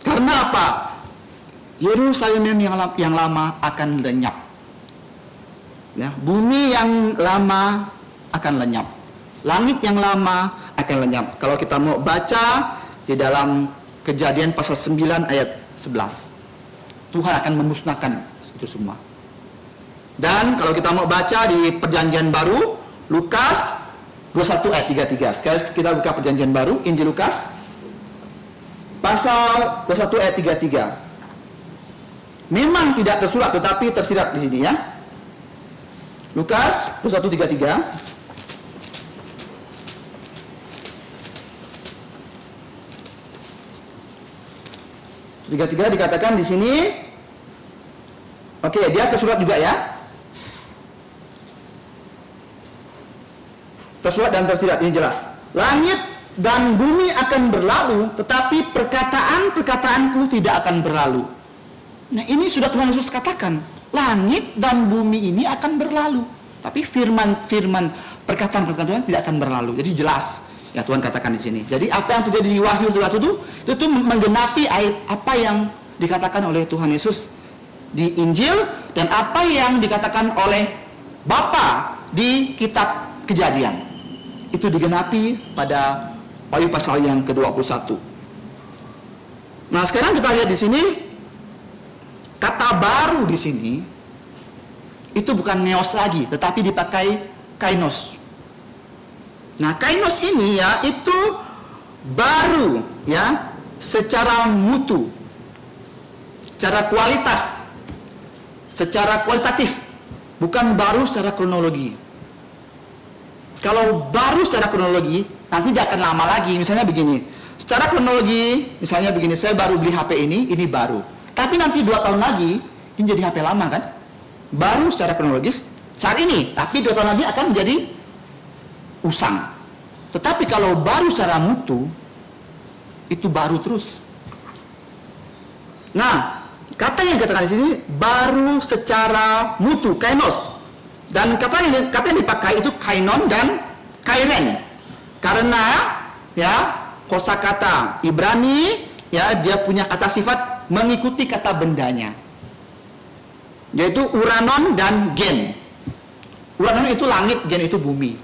Karena apa? Yerusalem yang lama akan lenyap. Ya, bumi yang lama akan lenyap. Langit yang lama akan lenyap. Kalau kita mau baca di dalam Kejadian pasal 9 ayat 11, Tuhan akan memusnahkan itu semua. Dan kalau kita mau baca di Perjanjian Baru, Lukas 21 ayat 33. Sekarang kita buka Perjanjian Baru, Injil Lukas pasal 21 ayat 33. Memang tidak tersurat tetapi tersirat di sini, ya. Lukas 21:33. Dikatakan di sini. Oke, dia tersurat juga, ya. Tersurat dan tersirat, ini jelas. Langit dan bumi akan berlalu, tetapi perkataan-perkataanku tidak akan berlalu. Nah, ini sudah Tuhan Yesus katakan, langit dan bumi ini akan berlalu, tapi firman perkataan-perkataan Tuhan tidak akan berlalu. Jadi jelas, ya, Tuhan katakan di sini. Jadi apa yang terjadi di Wahyu itu menggenapi apa yang dikatakan oleh Tuhan Yesus di Injil dan apa yang dikatakan oleh Bapa di kitab Kejadian. Itu digenapi pada Wahyu pasal yang ke-21. Nah, sekarang kita lihat di sini, kata baru di sini itu bukan neos lagi, tetapi dipakai kainos. Nah, kainos ini, ya, itu baru, ya, secara mutu, secara kualitas, secara kualitatif, bukan baru secara kronologi. Kalau baru secara kronologi, nanti tidak akan lama lagi. Misalnya begini, secara kronologi, misalnya begini, saya baru beli HP ini baru. Tapi nanti 2 tahun lagi, ini jadi HP lama, kan? Baru secara kronologis saat ini, tapi 2 tahun lagi akan menjadi usang. Tetapi kalau baru secara mutu, itu baru terus. Nah, kata yang dikatakan di sini, baru secara mutu, kainos. Dan kata yang dipakai itu kainon dan kairen. Karena, ya, kosakata Ibrani, ya, dia punya kata sifat mengikuti kata bendanya, yaitu uranon dan gen. Uranon itu langit, gen itu bumi.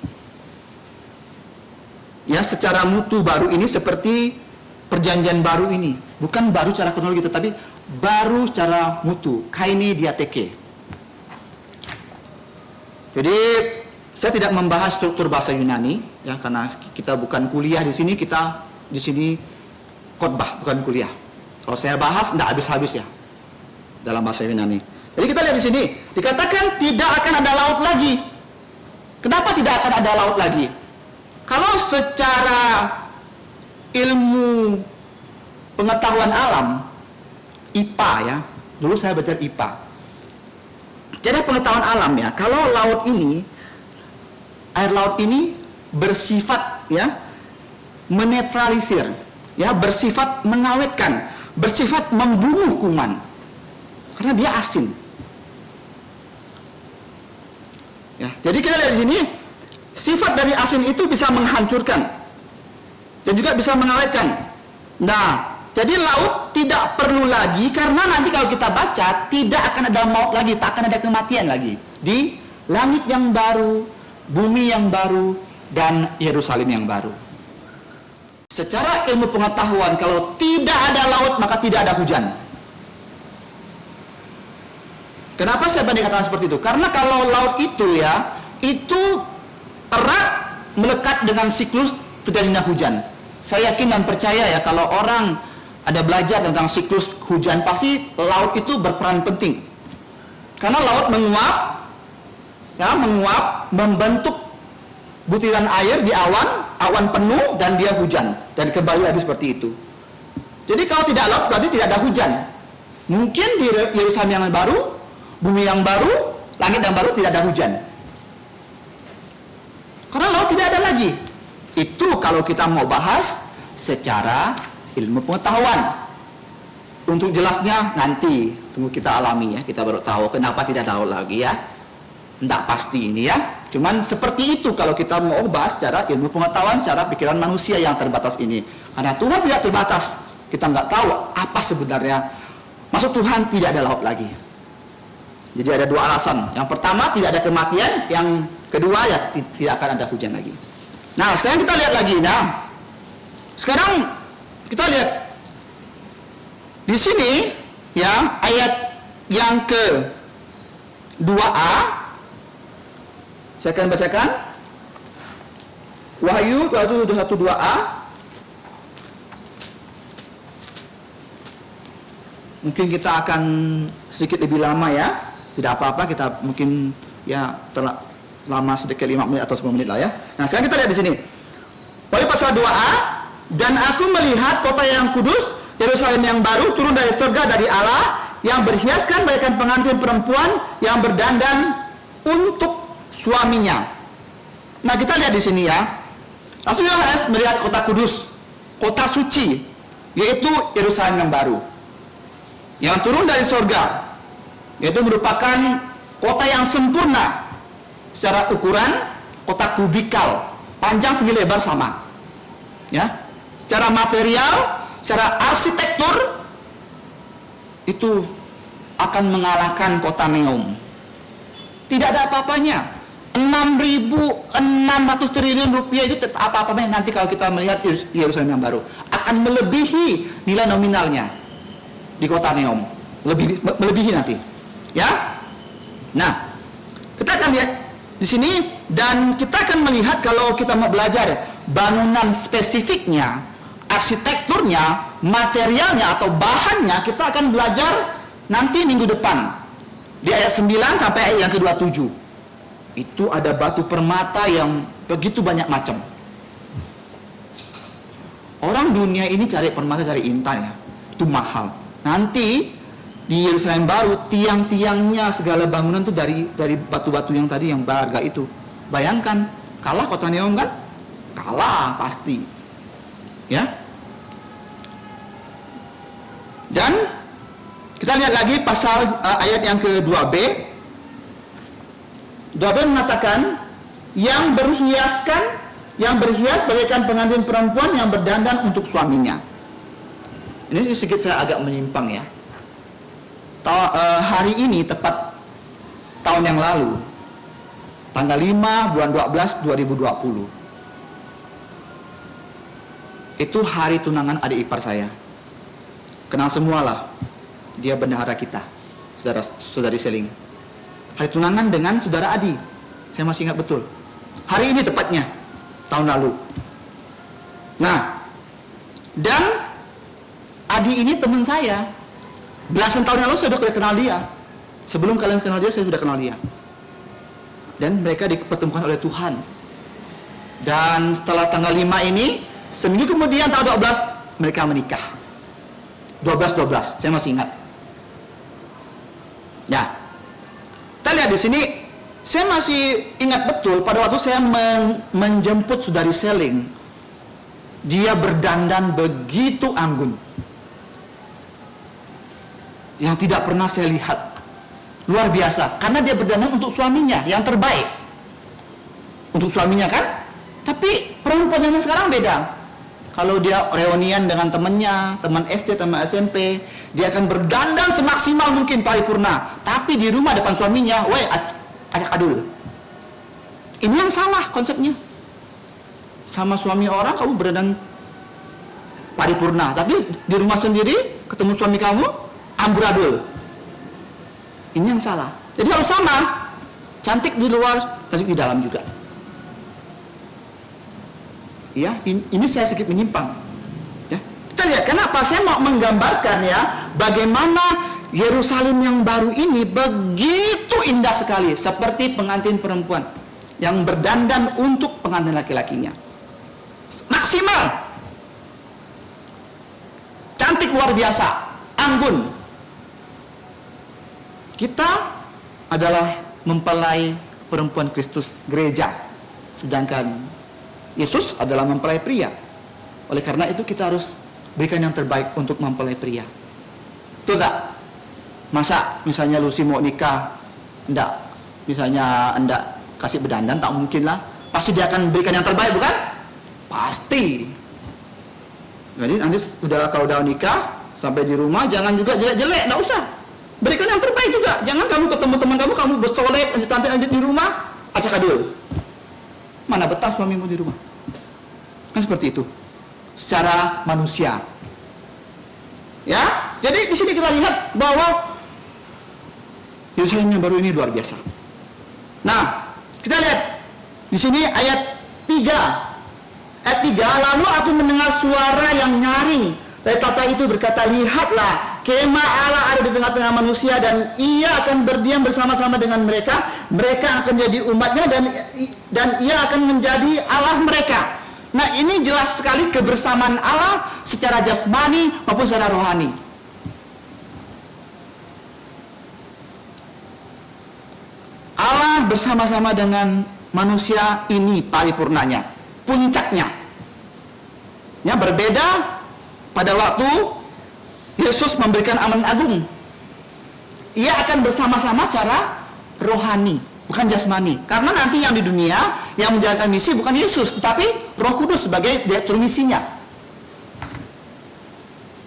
Ya, secara mutu baru ini seperti perjanjian baru ini, bukan baru secara kronologi tetapi baru secara mutu, kaine diateke. Jadi saya tidak membahas struktur bahasa Yunani, ya, karena kita bukan kuliah di sini, kita di sini khotbah, bukan kuliah. Kalau saya bahas tidak habis-habis, ya, dalam bahasa Yunani. Jadi kita lihat di sini, dikatakan tidak akan ada laut lagi. Kenapa tidak akan ada laut lagi? Kalau secara ilmu pengetahuan alam, IPA, ya, dulu saya belajar IPA. Jadi pengetahuan alam, ya, kalau laut ini, air laut ini bersifat, ya, menetralisir, ya, bersifat mengawetkan, bersifat membunuh kuman, karena dia asin. Ya, jadi kita lihat di sini, sifat dari asin itu bisa menghancurkan dan juga bisa mengawetkan. Nah, jadi laut tidak perlu lagi, karena nanti kalau kita baca tidak akan ada maut lagi, tak akan ada kematian lagi di langit yang baru, bumi yang baru, dan Yerusalem yang baru. Secara ilmu pengetahuan, kalau tidak ada laut maka tidak ada hujan. Kenapa saya dikatakan seperti itu? Karena kalau laut itu, ya, itu erat melekat dengan siklus terjadinya hujan. Saya yakin dan percaya, ya, kalau orang ada belajar tentang siklus hujan, pasti laut itu berperan penting. Karena laut menguap, membentuk butiran air di awan penuh, dan dia hujan, dan kembali lagi seperti itu. Jadi kalau tidak laut berarti tidak ada hujan. Mungkin di Yerusalem yang baru, bumi yang baru, langit yang baru tidak ada hujan. Karena laut tidak ada lagi. Itu kalau kita mau bahas secara ilmu pengetahuan. Untuk jelasnya nanti tunggu kita alami ya, kita baru tahu kenapa tidak ada laut lagi ya. Tidak pasti ini ya. Cuman seperti itu kalau kita mau bahas secara ilmu pengetahuan, secara pikiran manusia yang terbatas ini. Karena Tuhan tidak terbatas. Kita nggak tahu apa sebenarnya maksud Tuhan tidak ada laut lagi. Jadi ada dua alasan. Yang pertama tidak ada kematian, yang kedua ya tidak akan ada hujan lagi. Nah sekarang kita lihat lagi. Nah sekarang kita lihat di sini ya, ayat yang ke 2a. Saya akan bacakan Wahyu 21:2a. Mungkin kita akan sedikit lebih lama ya. Tidak apa-apa, kita mungkin ya lama sedikit 5 menit atau 10 menit lah ya. Nah, sekarang kita lihat di sini. Wahyu pasal 2a, dan aku melihat kota yang kudus, Yerusalem yang baru turun dari surga dari Allah, yang berhiaskan bagaikan pengantin perempuan yang berdandan untuk suaminya. Nah, kita lihat di sini ya. Rasul Yohanes melihat kota kudus, kota suci, yaitu Yerusalem yang baru, yang turun dari surga, yaitu merupakan kota yang sempurna secara ukuran, kota kubikal, panjang tinggi lebar sama. Ya. Secara material, secara arsitektur itu akan mengalahkan kota Neom. Tidak ada apa-apanya. 6.600 triliun rupiah itu tetap apa-apanya nanti kalau kita melihat Yerusalem yang baru. Akan melebihi nilai nominalnya di kota Neom. Melebihi nanti. Ya. Nah, kita akan lihat di sini, dan kita akan melihat kalau kita mau belajar bangunan spesifiknya, arsitekturnya, materialnya atau bahannya, kita akan belajar nanti minggu depan di ayat 9 sampai ayat yang ke-27. Itu ada batu permata yang begitu banyak macam. Orang dunia ini cari permata, cari intan ya, itu mahal. Nanti di Yerusalem baru, tiang-tiangnya segala bangunan itu dari batu-batu yang tadi yang berharga itu. Bayangkan, kalah kota Neom kan? Kalah pasti. Ya. Dan kita lihat lagi pasal ayat yang ke-2b. 2b mengatakan yang berhias bagaikan pengantin perempuan yang berdandan untuk suaminya. Ini sedikit saya agak menyimpang ya. Hari ini tepat tahun yang lalu, tanggal 5 bulan 12 2020, itu hari tunangan adik ipar saya. Kenal semualah, dia bendahara kita, saudari Seling. Hari tunangan dengan saudara Adi, saya masih ingat betul. Hari ini tepatnya tahun lalu. Nah, dan Adi ini teman saya. Belasan tahun yang lalu saya sudah kenal dia. Sebelum kalian kenal dia, saya sudah kenal dia. Dan mereka dipertemukan oleh Tuhan. Dan setelah tanggal 5 ini, seminggu kemudian tanggal 12 mereka menikah. 12, saya masih ingat. Ya. Kita lihat di sini, saya masih ingat betul pada waktu saya menjemput saudari Seling. Dia berdandan begitu anggun, yang tidak pernah saya lihat. Luar biasa, karena dia berdandan untuk suaminya yang terbaik. Untuk suaminya kan? Tapi perempuan yang sekarang beda. Kalau dia reunian dengan temannya, teman SD, teman SMP, dia akan berdandan semaksimal mungkin paripurna. Tapi di rumah depan suaminya, ajak adul. Ini yang salah konsepnya. Sama suami orang kamu berdandan paripurna, tapi di rumah sendiri ketemu suami kamu amburadul. Ini yang salah. Jadi kalau sama, cantik di luar, cantik di dalam juga. Ya, ini saya sedikit menyimpang. Ya, kita kita lihat kenapa saya mau menggambarkan ya bagaimana Yerusalem yang baru ini begitu indah sekali, seperti pengantin perempuan yang berdandan untuk pengantin laki-lakinya. Maksimal, cantik luar biasa, anggun. Kita adalah mempelai perempuan Kristus, gereja, sedangkan Yesus adalah mempelai pria. Oleh karena itu kita harus berikan yang terbaik untuk mempelai pria. Betul tak? Masa misalnya Lucy mau nikah, misalnya kasih berdandan, tak mungkin lah. Pasti dia akan berikan yang terbaik, bukan? Pasti. Jadi nanti kalau udah nikah sampai di rumah jangan juga jelek-jelek, enggak usah. Berikan yang terbaik juga. Jangan kamu ketemu teman kamu bersolek, cantik di rumah, acak adul. Mana betah suamimu di rumah? Kan seperti itu. Secara manusia. Ya, jadi di sini kita lihat bahwa Yerusalem yang baru ini luar biasa. Nah, kita lihat di sini ayat 3. Ayat 3, lalu aku mendengar suara yang nyaring dari tata itu berkata, lihatlah, kemah Allah ada di tengah-tengah manusia dan ia akan berdiam bersama-sama dengan mereka. Mereka akan menjadi umatnya dan ia akan menjadi Allah mereka. Nah, ini jelas sekali kebersamaan Allah secara jasmani maupun secara rohani. Allah bersama-sama dengan manusia ini paripurnanya, puncaknya. Ya, berbeda pada waktu Yesus memberikan amanat agung. Ia akan bersama-sama secara rohani, bukan jasmani. Karena nanti yang di dunia yang menjalankan misi bukan Yesus, tetapi Roh Kudus sebagai direktur misinya.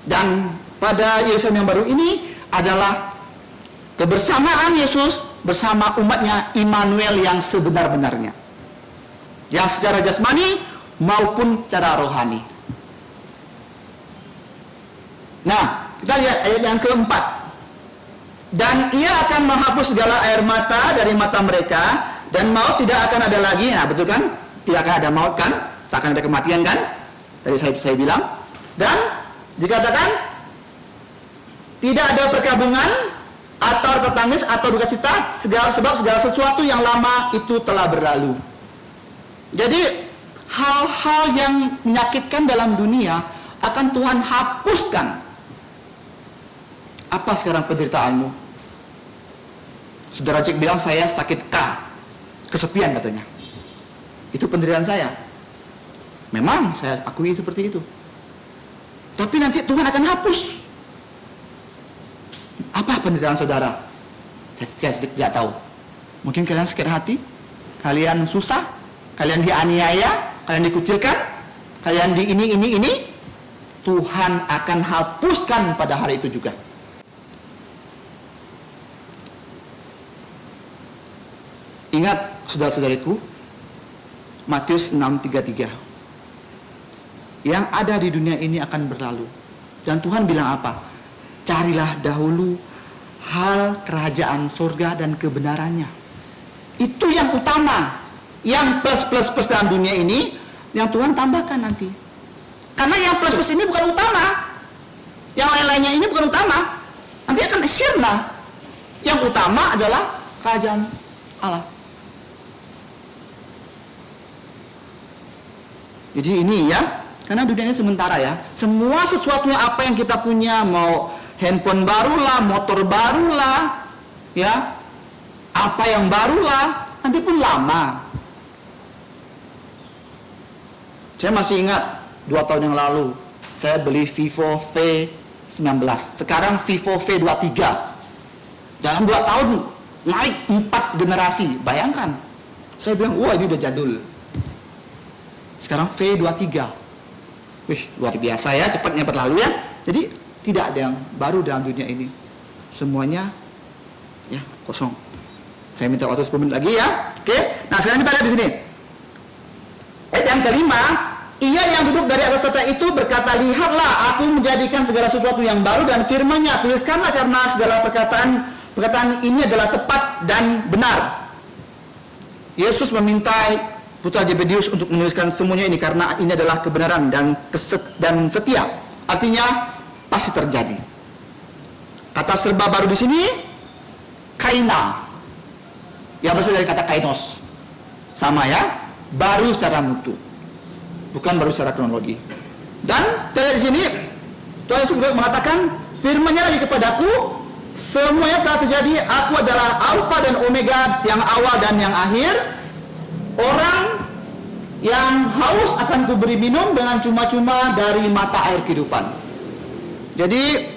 Dan pada Yerusalem yang baru ini adalah kebersamaan Yesus bersama umatnya, Immanuel yang sebenar-benarnya, yang secara jasmani maupun secara rohani. Nah, kita lihat ayat yang keempat. Dan ia akan menghapus segala air mata dari mata mereka, dan maut tidak akan ada lagi. Nah, betul kan? Tidak akan ada maut kan? Tak akan ada kematian kan? Tadi saya bilang. Dan dikatakan tidak ada perkabungan atau tertangis atau duka cita, sebab segala sesuatu yang lama itu telah berlalu. Jadi hal-hal yang menyakitkan dalam dunia akan Tuhan hapuskan. Apa sekarang penderitaanmu? Saudara Jack bilang, saya sakit kesepian katanya. Itu penderitaan saya. Memang saya akui seperti itu. Tapi nanti Tuhan akan hapus. Apa penderitaan saudara? Saya tidak tahu. Mungkin kalian sakit hati, kalian susah, kalian dianiaya, kalian dikucilkan, kalian di ini. Tuhan akan hapuskan pada hari itu juga. Ingat saudara-saudariku, Matius 6:33. Yang ada di dunia ini akan berlalu. Dan Tuhan bilang apa? Carilah dahulu hal kerajaan surga dan kebenarannya. Itu yang utama. Yang plus dalam dunia ini, yang Tuhan tambahkan nanti. Karena yang plus ini bukan utama. Yang lain-lainnya ini bukan utama. Nanti akan sirna. Yang utama adalah kerajaan Allah. Jadi ini ya, karena dunia ini sementara ya. Semua sesuatunya apa yang kita punya, mau handphone barulah, motor barulah, ya, apa yang barulah, nanti pun lama. Saya masih ingat 2 tahun yang lalu, saya beli Vivo V19. Sekarang Vivo V23. Dalam 2 tahun naik 4 generasi. Bayangkan. Saya bilang, wah ini udah jadul. Sekarang V23. Wih, luar biasa ya, cepatnya berlalu ya. Jadi tidak ada yang baru dalam dunia ini. Semuanya ya kosong. Saya minta waktu 10 menit lagi ya. Oke. Nah, sekarang kita lihat di sini. Ayat yang kelima, ia yang duduk dari atas tahta itu berkata, lihatlah, aku menjadikan segala sesuatu yang baru, dan firman-Nya tuliskanlah, karena segala perkataan ini adalah tepat dan benar. Yesus meminta putra Zebedius untuk menuliskan semuanya ini karena ini adalah kebenaran dan setia. Artinya pasti terjadi. Kata serba baru di sini kaina, yang berasal dari kata kainos, sama ya, baru secara mutu, bukan baru secara kronologi. Dan kita lihat di sini Tuhan Yesus mengatakan, firman-Nya lagi kepadaku, semuanya telah terjadi, aku adalah Alfa dan Omega, yang awal dan yang akhir. Orang yang haus akan kuberi minum dengan cuma-cuma dari mata air kehidupan. Jadi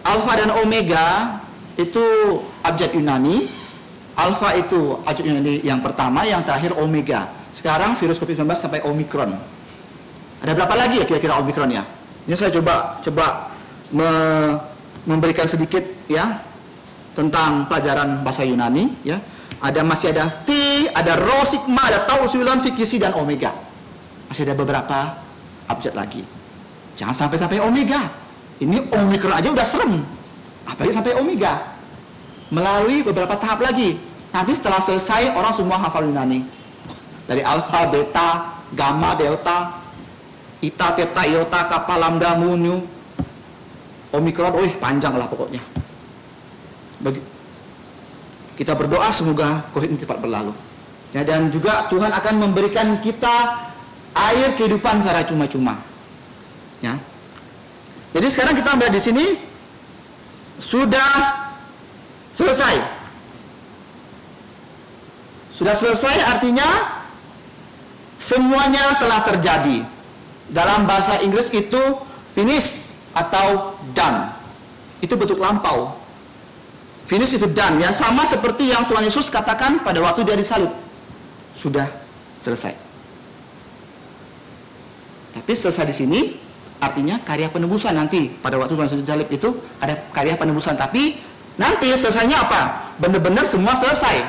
Alfa dan Omega itu abjad Yunani. Alfa itu abjad Yunani yang pertama, yang terakhir Omega. Sekarang virus COVID-19 sampai Omikron. Ada berapa lagi ya kira-kira Omikron ya? Ini saya coba memberikan sedikit ya tentang pelajaran bahasa Yunani ya. Masih ada Phi, ada Rho, Sigma, ada Tau, Upsilon, Phi, Xi, dan Omega. Masih ada beberapa abjad lagi. Jangan sampai Omega. Ini Omikron aja udah serem, apalagi sampai Omega. Melalui beberapa tahap lagi. Nanti setelah selesai orang semua hafal Yunani. Dari Alpha, Beta, Gamma, Delta, Eta, Theta, Iota, Kappa, Lambda, Mu, Nu, Omikron, panjang lah pokoknya. Kita berdoa semoga COVID ini cepat berlalu. Ya, dan juga Tuhan akan memberikan kita air kehidupan secara cuma-cuma. Ya. Jadi sekarang kita melihat di sini sudah selesai. Sudah selesai artinya semuanya telah terjadi. Dalam bahasa Inggris itu finish atau done. Itu bentuk lampau. Finish itu done, yang sama seperti yang Tuhan Yesus katakan pada waktu dia disalib. Sudah selesai. Tapi selesai di sini artinya karya penebusan nanti. Pada waktu Tuhan Yesus disalib itu ada karya penebusan, tapi nanti selesainya apa? Benar-benar semua selesai.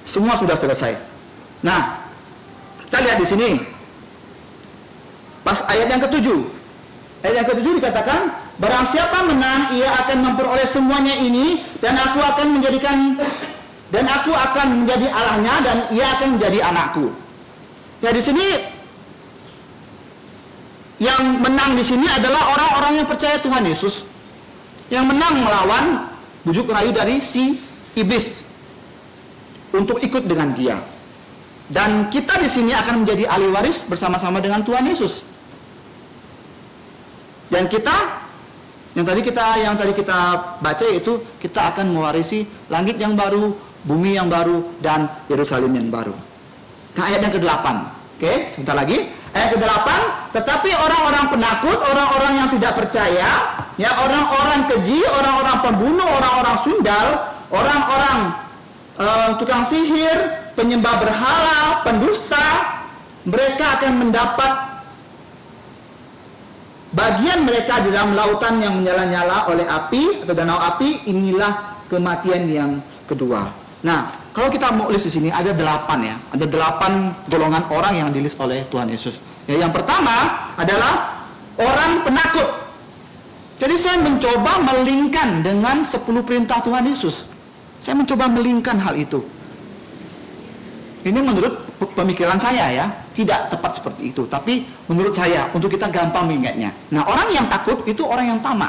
Semua sudah selesai. Nah, kita lihat di sini. Pas ayat yang ke-7. Ayat yang ke-7 dikatakan, barang siapa menang, ia akan memperoleh semuanya ini, dan aku akan menjadi Allahnya, dan ia akan menjadi anakku. Ya, di sini yang menang di sini adalah orang-orang yang percaya Tuhan Yesus. Yang menang melawan bujuk rayu dari si iblis untuk ikut dengan dia. Dan kita di sini akan menjadi ahli waris bersama-sama dengan Tuhan Yesus. Dan kita yang tadi kita baca yaitu kita akan mewarisi langit yang baru, bumi yang baru, dan Yerusalem yang baru. Nah, ayat yang ke-8. Oke, sebentar lagi. Ayat ke-8, tetapi orang-orang penakut, orang-orang yang tidak percaya, ya, orang-orang keji, orang-orang pembunuh, orang-orang sundal, orang-orang tukang sihir, penyembah berhala, pendusta, mereka akan mendapat bagian mereka di dalam lautan yang menyala-nyala oleh api atau danau api. Inilah kematian yang kedua. Nah, kalau kita mau list di sini ada 8 ya. Ada 8 golongan orang yang di list oleh Tuhan Yesus. Ya, yang pertama adalah orang penakut. Jadi saya mencoba melingkan dengan 10 perintah Tuhan Yesus. Saya mencoba melingkan hal itu. Ini menurut pemikiran saya ya, tidak tepat seperti itu. Tapi menurut saya, untuk kita gampang mengingatnya. Nah, orang yang takut itu orang yang tamak.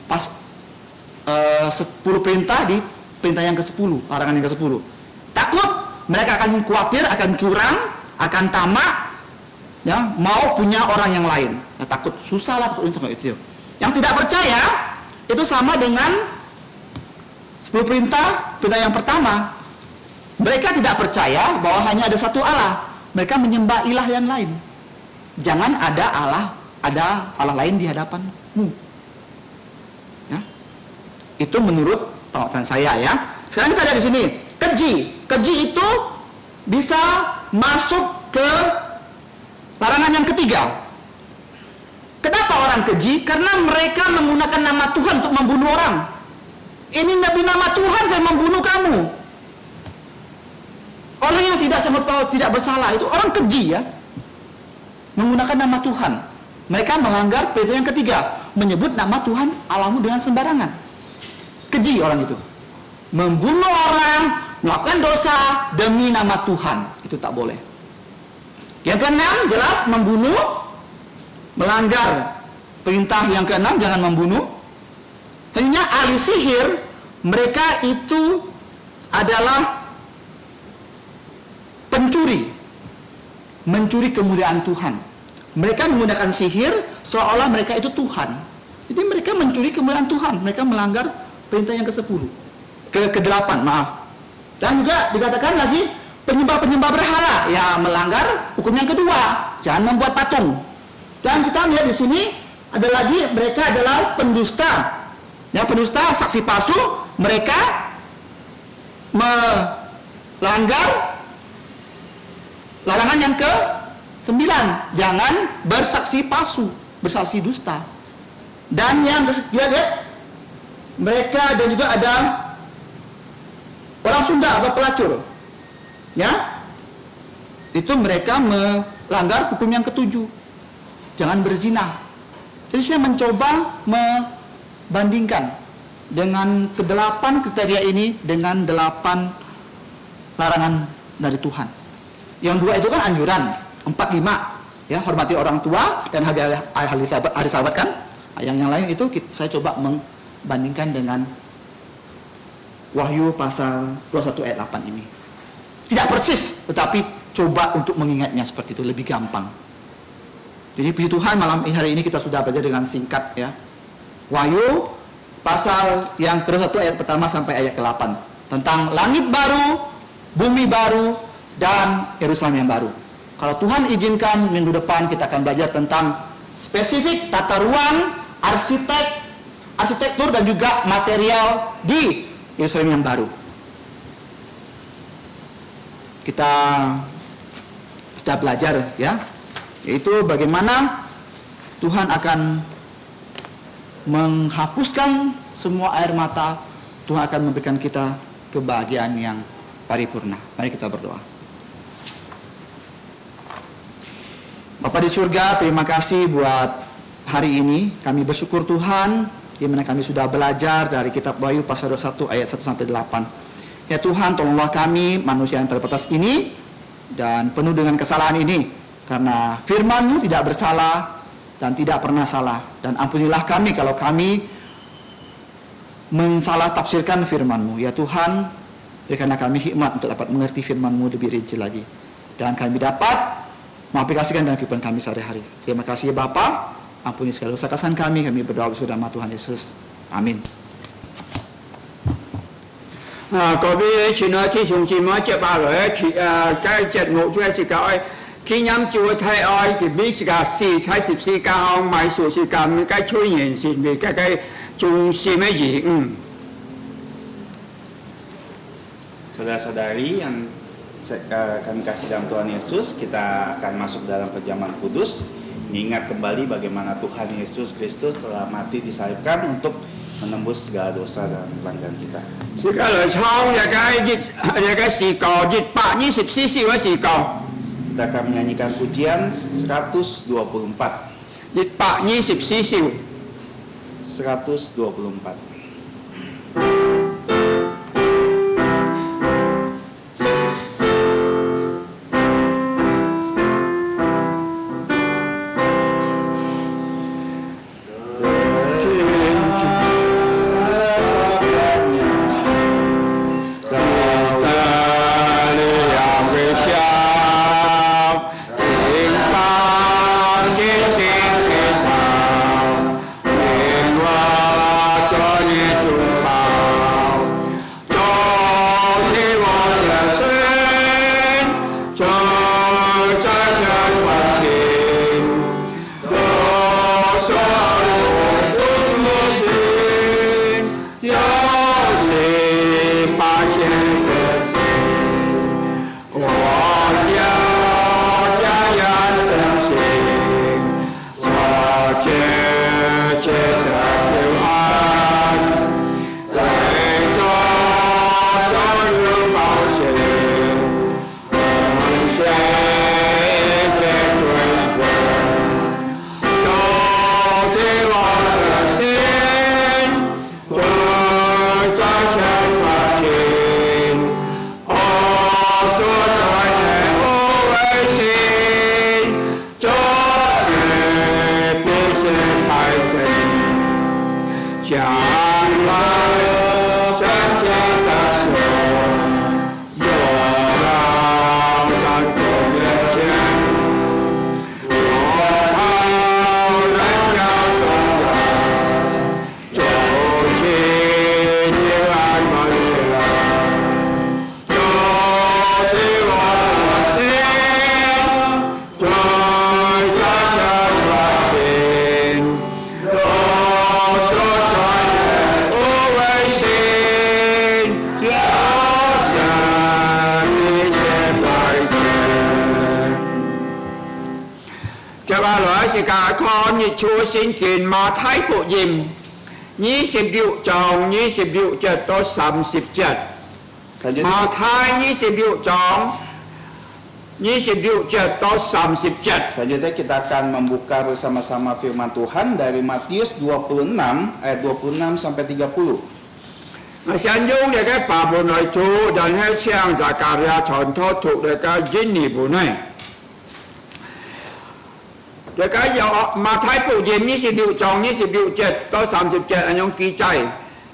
Pas 10 perintah di perintah yang ke-10, larangan yang ke-10. Takut, mereka akan khawatir, akan curang, akan tamak, ya, mau punya orang yang lain. Ya, takut, susah lah seperti itu. Yang tidak percaya itu sama dengan 10 perintah yang pertama. Mereka tidak percaya bahwa hanya ada satu Allah. Mereka menyembah ilah yang lain. Jangan ada Allah lain di hadapanmu. Ya. Itu menurut pengertian saya ya. Sekarang kita lihat di sini, keji. Keji itu bisa masuk ke larangan yang ketiga. Kenapa orang keji? Karena mereka menggunakan nama Tuhan untuk membunuh orang. Ini nabi nama Tuhan, saya membunuh kamu. Orang yang tidak bersalah itu orang keji ya. Menggunakan nama Tuhan. Mereka melanggar perintah yang ketiga, menyebut nama Tuhan Allahmu dengan sembarangan. Keji orang itu. Membunuh orang, melakukan dosa demi nama Tuhan, itu tak boleh. Yang keenam jelas membunuh, melanggar perintah yang keenam, jangan membunuh. Selanjutnya ahli sihir, mereka itu adalah pencuri, mencuri kemuliaan Tuhan. Mereka menggunakan sihir seolah mereka itu Tuhan. Jadi mereka mencuri kemuliaan Tuhan, mereka melanggar perintah yang ke-10, ke-8, maaf. Dan juga dikatakan lagi penyembah-penyembah berhala, ya melanggar hukum yang kedua, jangan membuat patung. Dan kita lihat di sini ada lagi, mereka adalah pendusta. Ya, pendusta, saksi palsu, mereka melanggar larangan yang ke-9, jangan bersaksi palsu, bersaksi dusta. Dan yang ketiga, lihat, mereka dan juga ada orang Sunda atau pelacur. Ya, itu mereka melanggar hukum yang ke-7, jangan berzina. Jadi saya mencoba membandingkan dengan ke-8 kriteria ini dengan 8 larangan dari Tuhan. Yang 2 itu kan anjuran, 4, 5, ya, hormati orang tua dan hari sahabat kan. Yang lain itu saya coba membandingkan dengan Wahyu pasal 21 ayat 8 ini. Tidak persis, tetapi coba untuk mengingatnya seperti itu, lebih gampang. Jadi puji Tuhan malam hari ini kita sudah belajar dengan singkat, ya. Wahyu pasal yang ke-1 ayat pertama sampai ayat ke-8 tentang langit baru, bumi baru, dan Yerusalem yang baru. Kalau Tuhan izinkan minggu depan kita akan belajar tentang spesifik tata ruang, arsitektur dan juga material di Yerusalem yang baru. Kita belajar, ya, yaitu bagaimana Tuhan akan menghapuskan semua air mata. Tuhan akan memberikan kita kebahagiaan yang paripurna. Mari kita berdoa. Bapa di surga, terima kasih buat hari ini. Kami bersyukur Tuhan, di mana kami sudah belajar dari kitab Wahyu pasal 21 ayat 1 sampai 8. Ya Tuhan, tolonglah kami manusia yang terbatas ini dan penuh dengan kesalahan ini, karena firman-Mu tidak bersalah dan tidak pernah salah. Dan ampunilah kami kalau kami mensalah tafsirkan firman-Mu. Ya Tuhan, berikanlah kami hikmat untuk dapat mengerti firman-Mu lebih rinci lagi, dan kami dapat mengaplikasikan dalam kehidupan kami sehari-hari. Terima kasih ya Bapa, ampuni segala dosa kesalahan kami berdoa bersama nama Tuhan Yesus. Amin. 各位親愛弟兄姊妹，接下來嘅節目主要是講紀念主嘅太愛，佢俾是個四彩14教買數是咁嘅出現是咪嘅重視嘅嘢Saudara-saudari yang kami kasih dalam Tuhan Yesus, kita akan masuk dalam perjamuan kudus, mengingat kembali bagaimana Tuhan Yesus Kristus telah mati disalibkan untuk menembus segala dosa dan pelanggaran kita. Segala chong ya cái時個124小嘅時個 Kita akan menyanyikan pujian 124. 124小 124. ว่าหลายสิกาคอนยิชูสินกินมาไทยปุยิม20 จอง20 7ต่อ37 Selanjutnya, มาไทย20 จอง20 7ต่อ37 selanjutnya kita akan membuka bersama-sama firman Tuhan dari Matius 26 ayat 26 sampai 30. 我想用这个把本来做，然后像在家里传统图那个印尼本来，这个有马太福音26章26节到30节那种记载，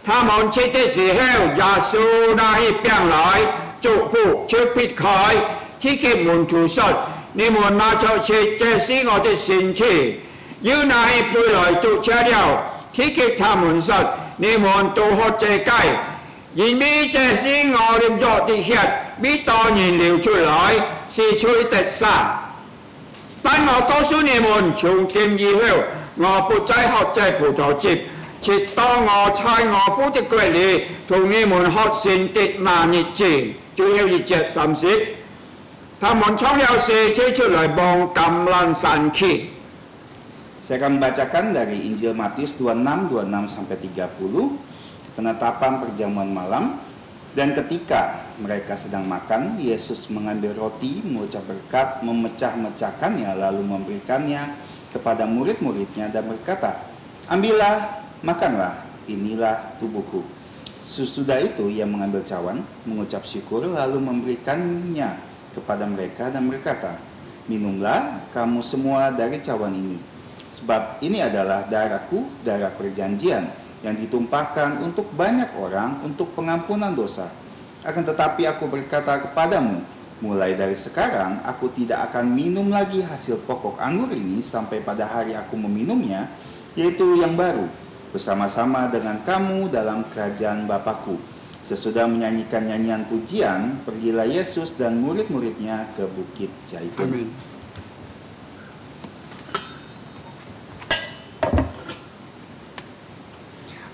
他们吃的时候，耶稣那一边来祝福，就撇开，去给门徒说：你们拿着吃，这是我的身体。有那一杯来就吃了，去给他们说。你们都喝这戒，因为这是我的肉的血，比当然流出来，是吹得散。但我告訴你們，從今以後，我不再喝這葡萄汁，直到我在我父的國裏同你們喝新的那日子。最後一節30，他們從了蛇吹出來幫橄欖散氣。 Saya akan membacakan dari Injil Matius 26 sampai 30, penetapan perjamuan malam. Dan ketika mereka sedang makan, Yesus mengambil roti, mengucap berkat, memecah-mecahkannya, lalu memberikannya kepada murid-muridnya dan berkata, ambillah, makanlah, inilah tubuhku. Sesudah itu ia mengambil cawan, mengucap syukur, lalu memberikannya kepada mereka dan berkata, minumlah kamu semua dari cawan ini. Sebab ini adalah darahku, darah perjanjian yang ditumpahkan untuk banyak orang untuk pengampunan dosa. Akan tetapi aku berkata kepadamu, mulai dari sekarang aku tidak akan minum lagi hasil pokok anggur ini sampai pada hari aku meminumnya, yaitu yang baru, bersama-sama dengan kamu dalam kerajaan Bapakku. Sesudah menyanyikan nyanyian pujian, pergilah Yesus dan murid-muridnya ke Bukit Zaitun. Amin.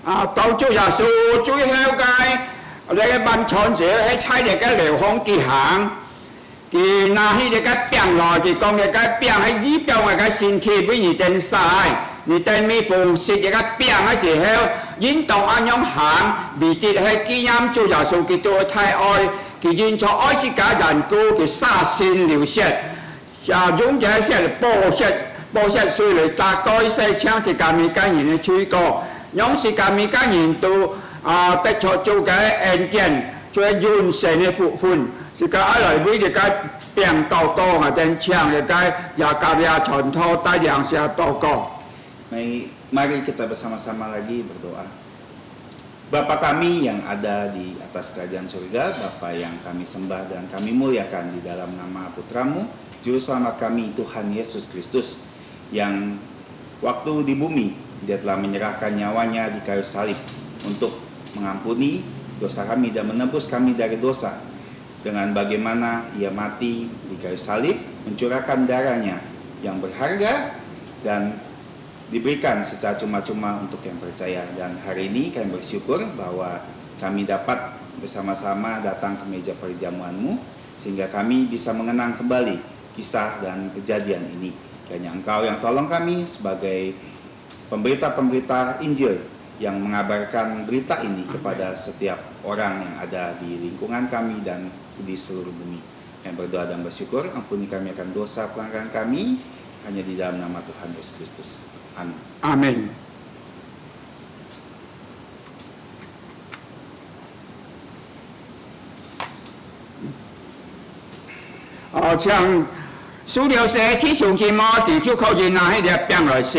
Tàu chúa Giêsu chúa theo cái ban chọn sẽ hay thay để cái liều không kỳ hạn thì na hay để cái biển lò thì con cái biển hay dí biển cái sinh thi với nhị tên sai nhị tên mi phùng xịt cái biển hay gì heo dính tổng anh nhóm hạn bị tiệt hay kỹ nhắm chúa Giêsu cái tôi thay oi cái dính cho oi sĩ cả dàn cô cái xa xin liều xét dùng cái xét bộ xét suy lời cha coi xây trang sĩ cả mi cái nhìn chui co nhóm sĩ cả mi cái nhìn tu tại cho chú cái anh tiền cho yun sẽ này phụ phun sĩ cả ở lại với cái biển tàu co mà trên trang cái nhà cả nhà chọn thô tai yang sẽ tàu co. Mari kita bersama-sama lagi berdoa. Bapa kami yang ada di atas kerajaan surga, Bapa yang kami sembah dan kami muliakan di dalam nama Putramu, Juru Selamat kami Tuhan Yesus Kristus, yang waktu di bumi Dia telah menyerahkan nyawanya di kayu salib untuk mengampuni dosa kami dan menebus kami dari dosa. Dengan bagaimana Ia mati di kayu salib, mencurahkan darahnya yang berharga dan diberikan secara cuma-cuma untuk yang percaya. Dan hari ini kami bersyukur bahwa kami dapat bersama-sama datang ke meja perjamuan-Mu, sehingga kami bisa mengenang kembali kisah dan kejadian ini. Kiranya Engkau yang tolong kami sebagai pemberita-pemberita Injil yang mengabarkan berita ini kepada setiap orang yang ada di lingkungan kami dan di seluruh bumi. Kami berdoa dan bersyukur, ampuni kami akan dosa pelanggaran kami, hanya di dalam nama Tuhan Yesus Kristus. Amin. Amin.像數條蛇天上前麼地球靠近那啲病來食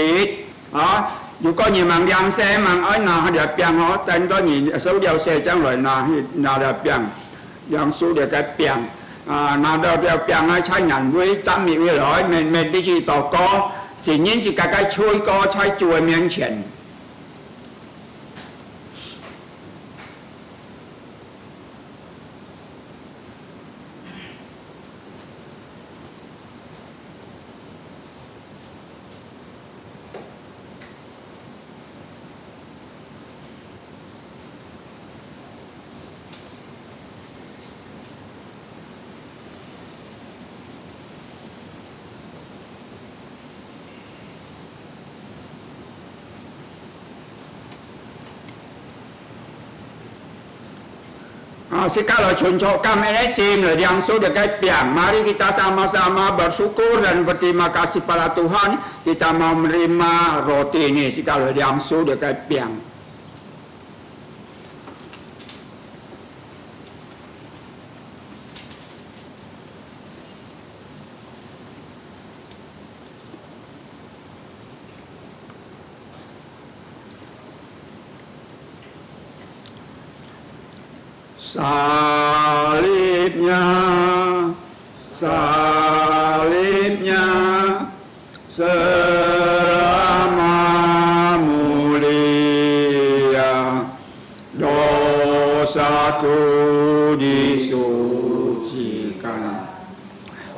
如果你們兩蛇問愛那啲病等到你數條蛇將來那啲病讓數條嘅病那啲病喺差人會爭滅會來未必是禱告是認識大家吹歌在主嘅面前 Sekarang contoh kami ini sim langsung dekat piang. Mari kita sama-sama bersyukur dan berterima kasih pada Tuhan. Kita mau menerima roti ini sekarang langsung dekat piang. Salibnya serama mulia, dosaku disucikan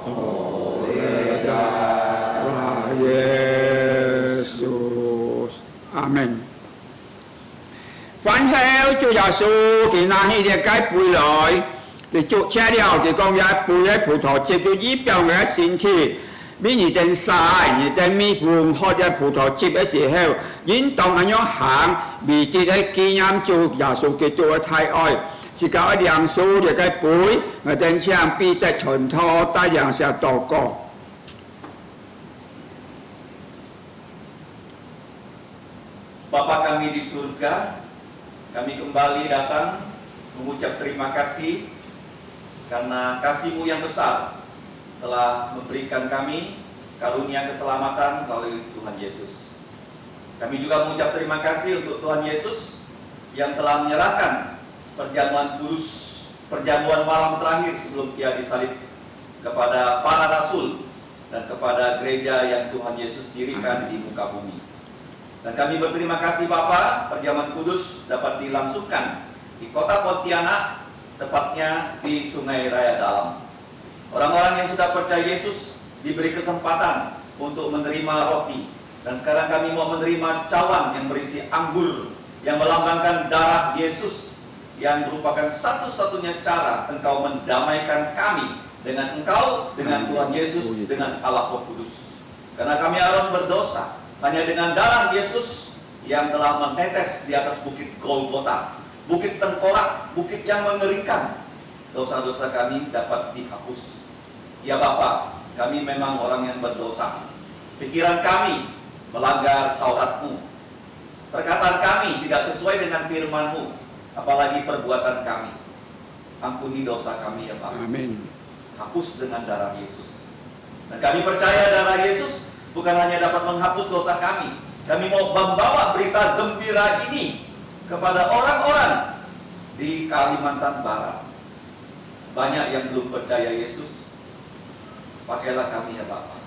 oleh darah Yesus. Amin. Phán theo Chúa Giêsu thì nay thì cái bùi lợi thì chụp che điều thì con gái bùi ấy phụ thọ chip tôi giúp cho người xin thì bí nhị tên sai nhị tên mi buồn họ để phụ thọ chip ấy sẽ heo dính tông anh nhớ hàng bị chỉ đấy kỹ nhám Chúa Giêsu cái tôi thay oi chỉ có điểm số thì cái bùi người tên trang bị tại chuẩn thọ tại dạng sẽ tổ co. Bapa kami di surga, kami kembali datang mengucap terima kasih karena kasih-Mu yang besar telah memberikan kami karunia keselamatan melalui Tuhan Yesus. Kami juga mengucap terima kasih untuk Tuhan Yesus yang telah menyerahkan perjamuan kudus, perjamuan malam terakhir sebelum Dia disalib kepada para rasul dan kepada gereja yang Tuhan Yesus dirikan di muka bumi. Dan kami berterima kasih Bapa, perjamuan kudus dapat dilangsungkan di kota Pontianak, tepatnya di Sungai Raya Dalam. Orang-orang yang sudah percaya Yesus diberi kesempatan untuk menerima roti. Dan sekarang kami mau menerima cawan yang berisi anggur yang melambangkan darah Yesus, yang merupakan satu-satunya cara Engkau mendamaikan kami dengan Engkau, dengan Tuhan Yesus, dengan Allah Roh Kudus. Karena kami Aaron berdosa. Hanya dengan darah Yesus yang telah menetes di atas bukit Golgota, bukit tengkorak, bukit yang mengerikan, dosa-dosa kami dapat dihapus. Ya Bapa, kami memang orang yang berdosa. Pikiran kami melanggar Taurat-Mu. Perkataan kami tidak sesuai dengan firman-Mu, apalagi perbuatan kami. Ampuni dosa kami ya Bapa. Amin. Hapus dengan darah Yesus. Dan kami percaya darah Yesus bukan hanya dapat menghapus dosa kami. Kami mau membawa berita gembira ini kepada orang-orang di Kalimantan Barat. Banyak yang belum percaya Yesus. Pakailah kami ya Bapa.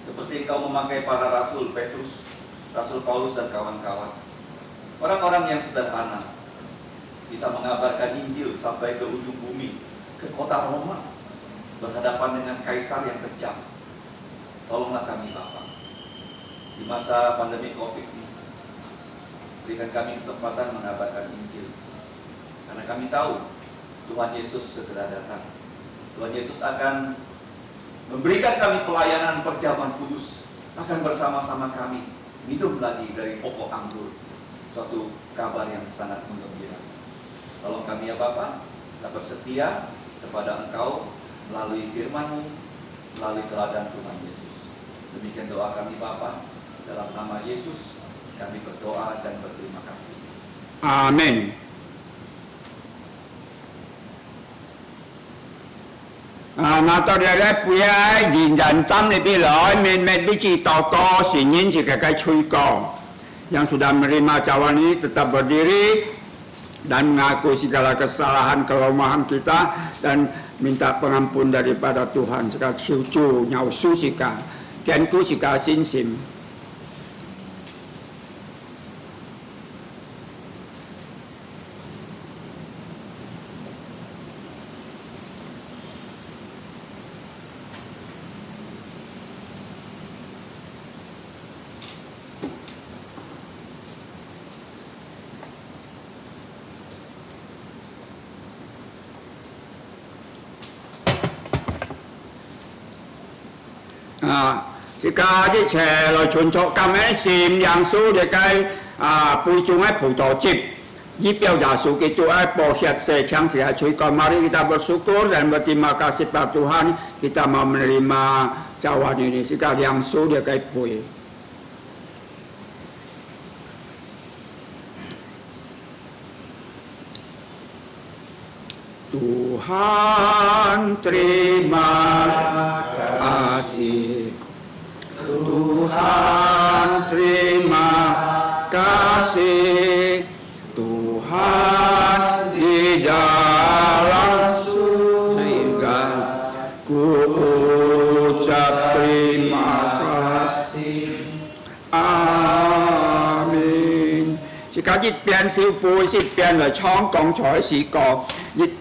Seperti Engkau memakai para rasul Petrus, Rasul Paulus dan kawan-kawan. Orang-orang yang sederhana bisa mengabarkan Injil sampai ke ujung bumi, ke kota Roma, berhadapan dengan kaisar yang kejam. Tolonglah kami Bapa. Di masa pandemi COVID ini, berikan kami kesempatan mengabarkan Injil. Karena kami tahu Tuhan Yesus segera datang. Tuhan Yesus akan memberikan kami pelayanan perjamuan kudus, akan bersama-sama kami minum lagi dari pokok anggur. Suatu kabar yang sangat menggembirakan. Tolong kami ya Bapa, dapat setia kepada Engkau melalui firman-Mu, melalui teladan Tuhan Yesus. Demikian doa kami Bapa, dalam nama Yesus kami berdoa dan berterima kasih. Amin. Ngài tôi đã rất vui nhìn nhận tâm này bị lỗi mình bị chỉ tỏ co xin nhìn chỉ cái chui co yang sudah menerima cawan ini tetap berdiri dan mengaku segala kesalahan kelemahan kita dan minta pengampun daripada Tuhan segala kiucu nyau susika kianku sika sin sim. Sika chứ chè rồi chuẩn chỗ cầm ấy xìm yang su để cái bùi chung ấy phủ tổ chịp 以表达suci itu pohiat secang saya cuy. Mari kita bersyukur dan berterima kasih pada Tuhan. Kita mau menerima cawan ini. Sekarang yang sudah kayak pui. Tuhan terima kasih. Tuhan terima kasih. Tuhan di dalam surga, ku ucap terima kasih. Amin. 是家一邊小輩，一邊來倉講彩事個124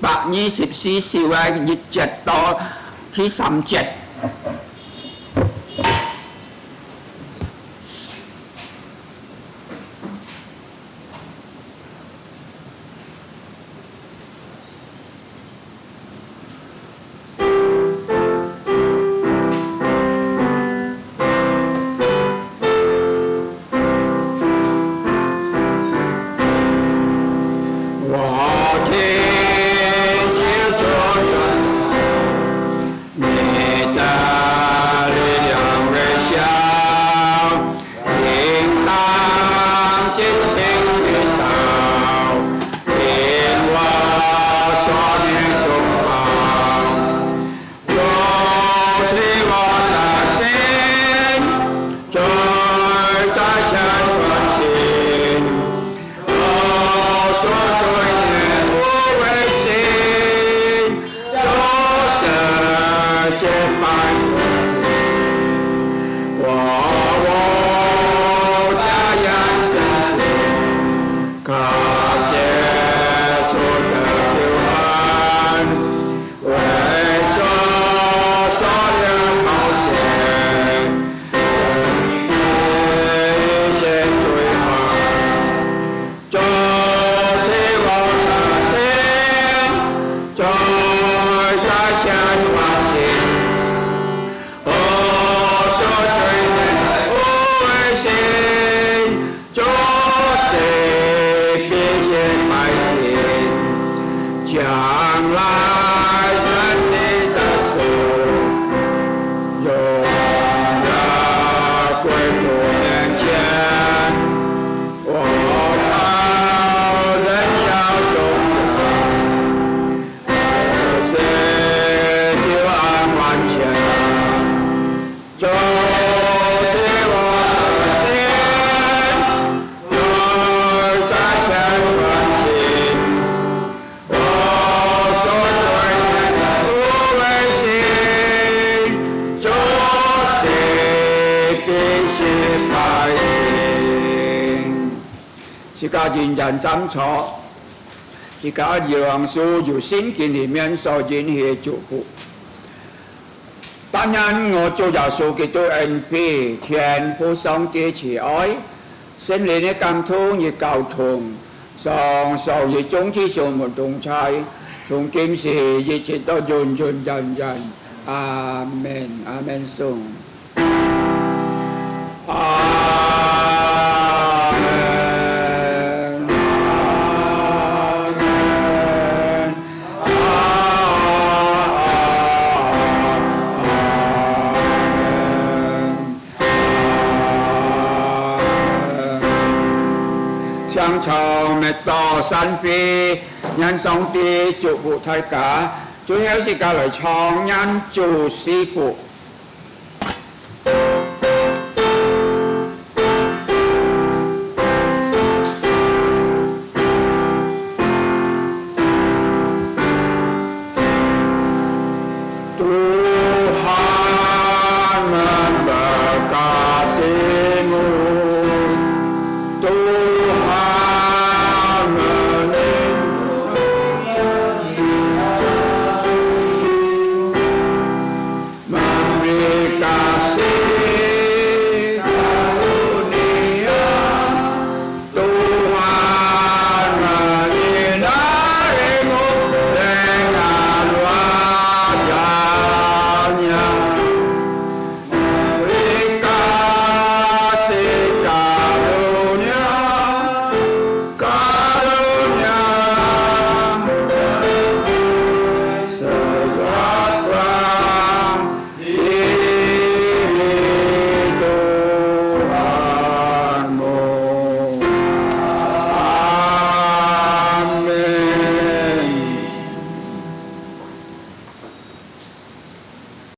兆嘅1節到ที่3節。是家人人争吵，是家杨树由先见里面所引起的祝福。但因我做耶穌基督恩惠，天父上帝慈愛，聖靈的感通與交通，上受熱中之上門同在，從今時一直到永永遠遠。阿門，阿門頌。上朝滅多山飛，因上帝祝福大家，最後是教來創人做師傅。